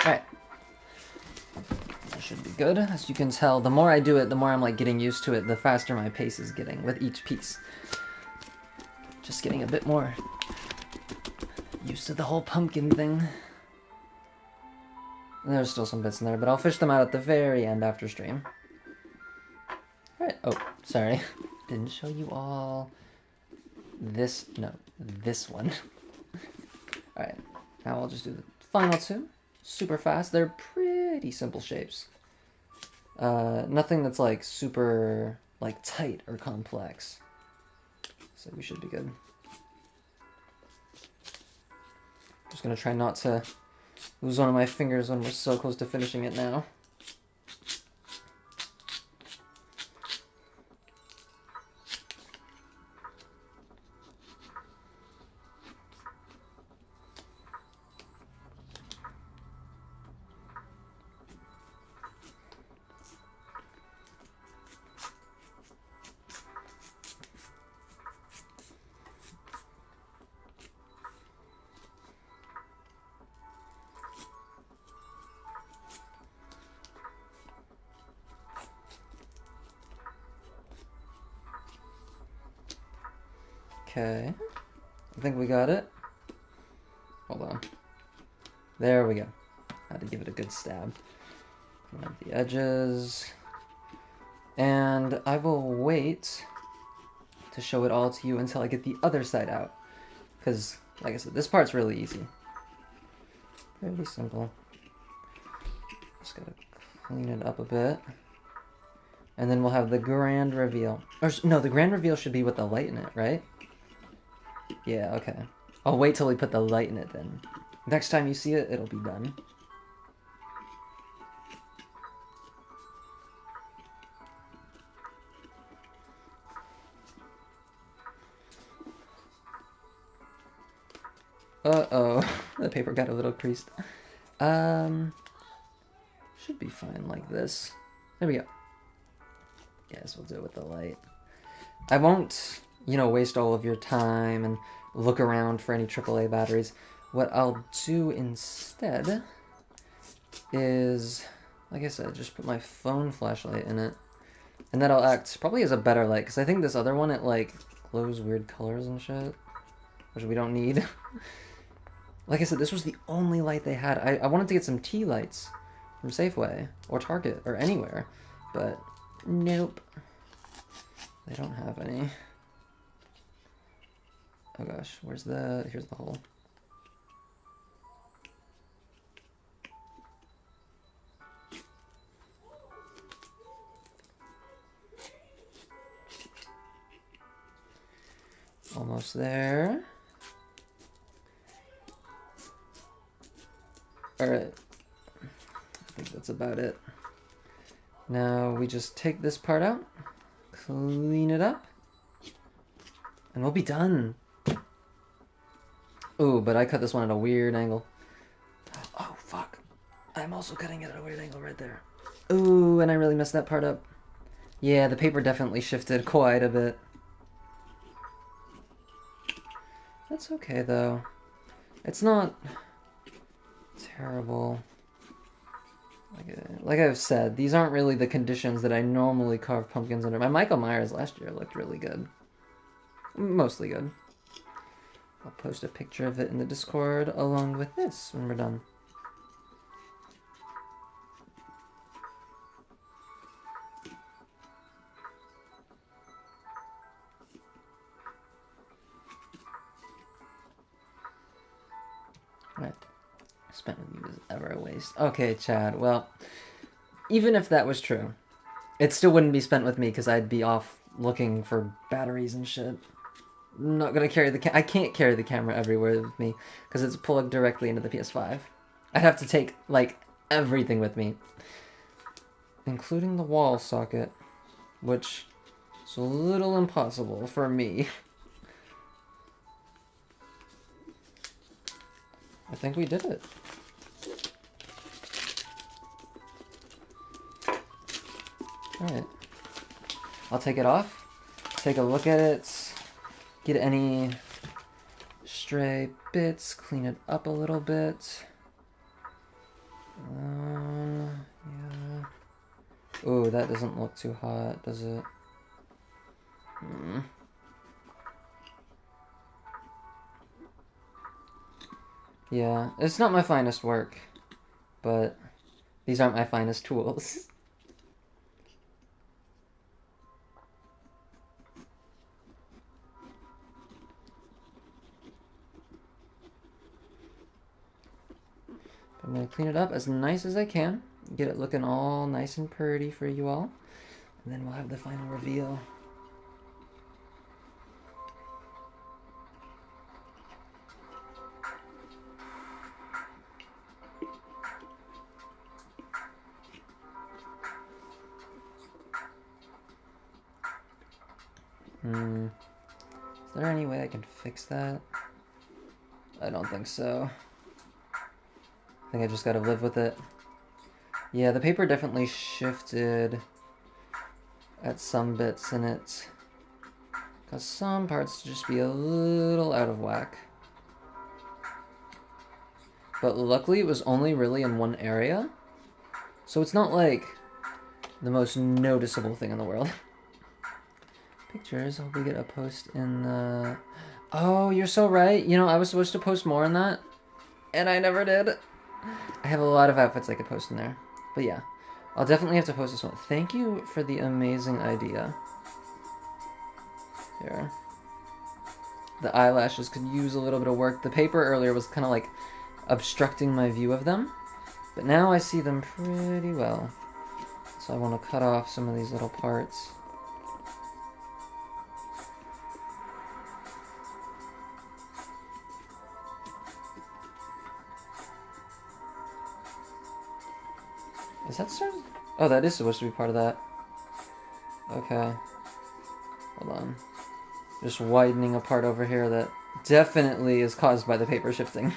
Alright. That should be good. As you can tell, the more I do it, the more I'm like getting used to it, the faster my pace is getting with each piece. Just getting a bit more used to the whole pumpkin thing. And there's still some bits in there, but I'll fish them out at the very end after stream. Alright. Oh, sorry. didn't show you all this, no, this one. Alright, now I'll just do the final two. Super fast. They're pretty simple shapes. Nothing that's like super like tight or complex. So we should be good. Just gonna try not to lose one of my fingers when we're so close to finishing it now. Okay, I think we got it. Hold on. There we go. Had to give it a good stab. Clean up the edges. And I will wait to show it all to you until I get the other side out. Because, like I said, this part's really easy. Pretty simple. Just gotta clean it up a bit. And then we'll have the grand reveal. Or, no, the grand reveal should be with the light in it, right? Yeah, okay. I'll wait till we put the light in it then. Next time you see it, it'll be done. Uh-oh. The paper got a little creased. Should be fine like this. There we go. Yes, we'll do it with the light. I won't, waste all of your time and look around for any AAA batteries. What I'll do instead is, like I said, just put my phone flashlight in it. And that'll act probably as a better light, because I think this other one, it, like, glows weird colors and shit, which we don't need. Like I said, this was the only light they had. I wanted to get some tea lights from Safeway or Target or anywhere, but nope. They don't have any. Oh gosh, here's the hole. Almost there. Alright. I think that's about it. Now we just take this part out, clean it up, and we'll be done. Ooh, but I cut this one at a weird angle. Oh, fuck. I'm also cutting it at a weird angle right there. Ooh, and I really messed that part up. Yeah, the paper definitely shifted quite a bit. That's okay, though. It's not terrible. Like I've said, these aren't really the conditions that I normally carve pumpkins under. My Michael Myers last year looked really good. Mostly good. I'll post a picture of it in the Discord along with this when we're done. Alright. Spent with you is ever a waste. Okay, Chad. Well, even if that was true, it still wouldn't be spent with me because I'd be off looking for batteries and shit. I'm not gonna carry I can't carry the camera everywhere with me because it's plugged directly into the PS5. I'd have to take, like, everything with me, including the wall socket, which is a little impossible for me. I think we did it. Alright. I'll take it off, take a look at it, get any stray bits, clean it up a little bit. Yeah. Ooh, that doesn't look too hot, does it? Yeah, it's not my finest work, but these aren't my finest tools. I'm going to clean it up as nice as I can. Get it looking all nice and pretty for you all. And then we'll have the final reveal. Is there any way I can fix that? I don't think so. I think I just gotta live with it. Yeah, the paper definitely shifted at some bits in it. Cause some parts just be a little out of whack. But luckily it was only really in one area. So it's not like the most noticeable thing in the world. Pictures, I'll get a post in the... Oh, you're so right. You know, I was supposed to post more on that. And I never did. I have a lot of outfits I could post in there. But yeah, I'll definitely have to post this one. Thank you for the amazing idea. Here. The eyelashes could use a little bit of work. The paper earlier was kind of like obstructing my view of them. But now I see them pretty well. So I want to cut off some of these little parts. Is that certain? Oh, that is supposed to be part of that. Okay. Hold on. Just widening a part over here that definitely is caused by the paper shifting.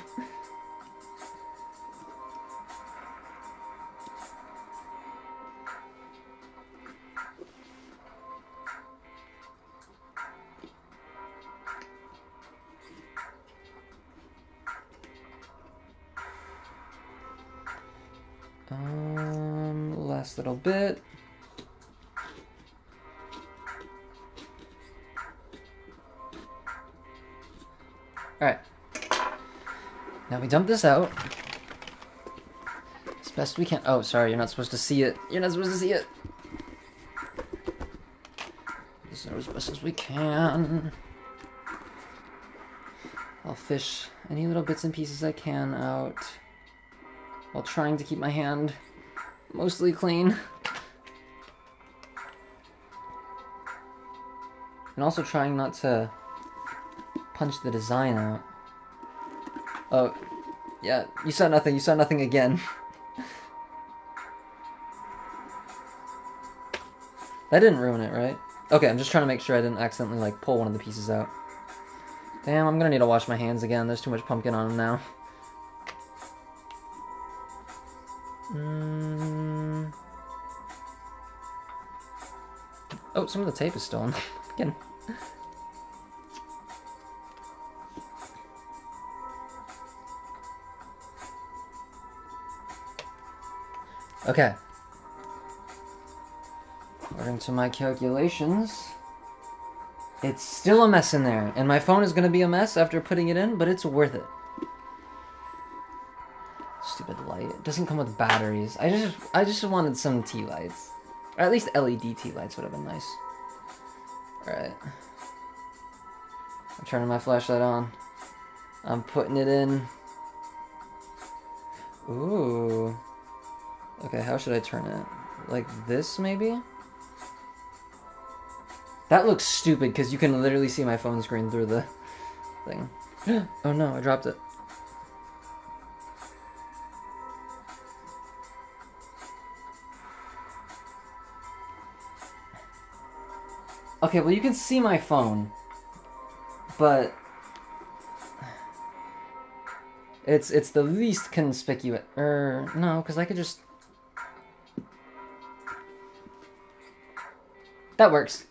Last little bit. Alright. Now we dump this out. As best we can. Oh, sorry, you're not supposed to see it. You're not supposed to see it. This is as best as we can. I'll fish any little bits and pieces I can out while trying to keep my hand mostly clean. And also trying not to punch the design out. Oh, yeah, you saw nothing. You saw nothing again. That didn't ruin it, right? Okay, I'm just trying to make sure I didn't accidentally, like, pull one of the pieces out. Damn, I'm gonna need to wash my hands again. There's too much pumpkin on them now. Oh, some of the tape is still on. Again. Okay. According to my calculations, it's still a mess in there, and my phone is going to be a mess after putting it in, but it's worth it. Stupid light. It doesn't come with batteries. I just wanted some tea lights. Or at least LED tea lights would have been nice. Alright. I'm turning my flashlight on. I'm putting it in. Ooh. Okay, how should I turn it? Like this, maybe? That looks stupid, because you can literally see my phone screen through the thing. Oh no, I dropped it. Okay, well you can see my phone, but it's the least conspicuous. No, because I could just... That works.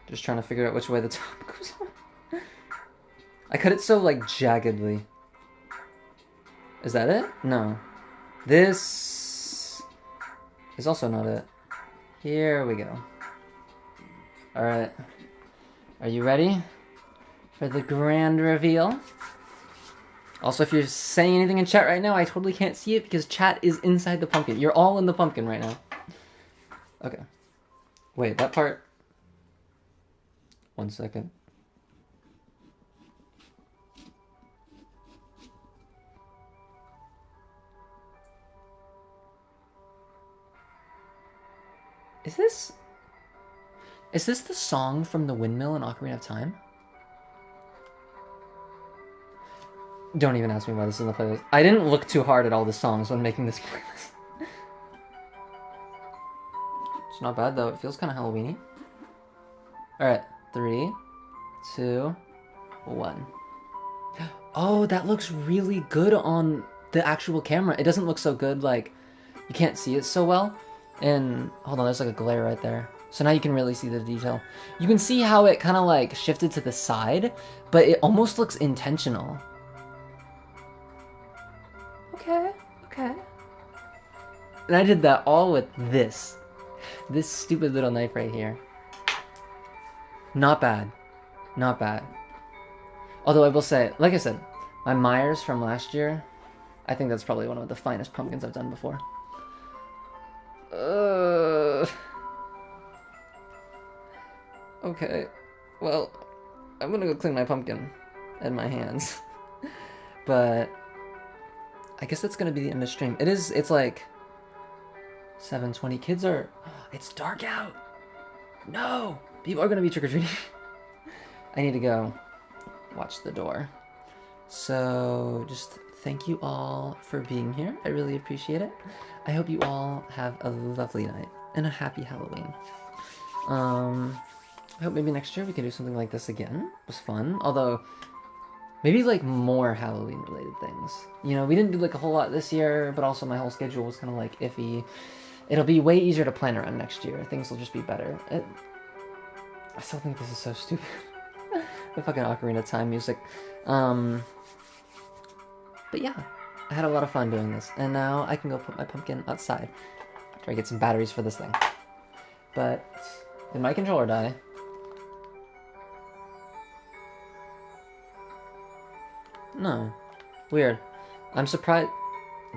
Just trying to figure out which way the top goes on. I cut it so, like, jaggedly. Is that it? No. This is also not it. Here we go. Alright. Are you ready for the grand reveal? Also, if you're saying anything in chat right now, I totally can't see it because chat is inside the pumpkin. You're all in the pumpkin right now. Okay. Wait, that part... One second. Is this the song from the windmill in Ocarina of Time? Don't even ask me why this is in the playlist. I didn't look too hard at all the songs when making this playlist. It's not bad though. It feels kind of Halloweeny. All right, 3, 2, 1. Oh, that looks really good on the actual camera. It doesn't look so good, like, you can't see it so well. And, hold on, there's like a glare right there. So now you can really see the detail. You can see how it kind of like shifted to the side, but it almost looks intentional. Okay, okay. And I did that all with this. This stupid little knife right here. Not bad. Not bad. Although I will say, like I said, my Myers from last year, I think that's probably one of the finest pumpkins I've done before. Okay. Well, I'm gonna go clean my pumpkin and my hands. But I guess that's gonna be the end of stream. It's like 7:20. Kids are... It's dark out! No! People are gonna be trick-or-treating. I need to go watch the door. So, just thank you all for being here. I really appreciate it. I hope you all have a lovely night and a happy Halloween. I hope maybe next year we can do something like this again. It was fun. Although, maybe like more Halloween related things. You know, we didn't do like a whole lot this year, but also my whole schedule was kind of like iffy. It'll be way easier to plan around next year. Things will just be better. I still think this is so stupid. The fucking Ocarina of Time music. But yeah, I had a lot of fun doing this. And now I can go put my pumpkin outside after I get some batteries for this thing. But did my controller die? No. Weird. I'm surprised...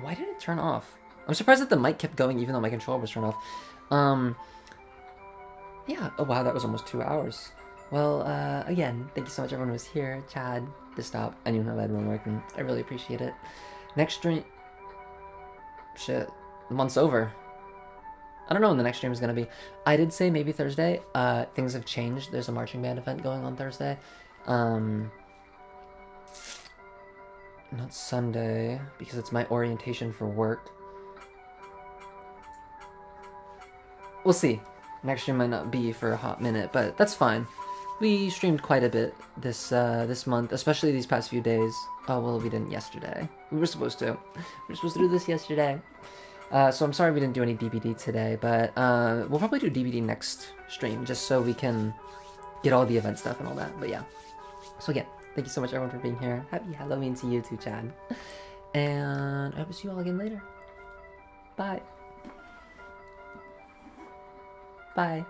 Why did it turn off? I'm surprised that the mic kept going even though my controller was turned off. Yeah. Oh, wow, that was almost 2 hours. Well, again, thank you so much everyone who was here. Chad, to stop. I knew how that one worked, and I really appreciate it. Next stream... Shit. The month's over. I don't know when the next stream is going to be. I did say maybe Thursday. Things have changed. There's a marching band event going on Thursday. Not Sunday, because it's my orientation for work. We'll see. Next stream might not be for a hot minute, but that's fine. We streamed quite a bit this month, especially these past few days. Oh, well, we didn't yesterday. We were supposed to. We were supposed to do this yesterday. So I'm sorry we didn't do any DBD today, but we'll probably do DBD next stream, just so we can get all the event stuff and all that. But yeah. So again, thank you so much everyone for being here. Happy Halloween to you too, Chad. And I hope to see you all again later. Bye. Bye.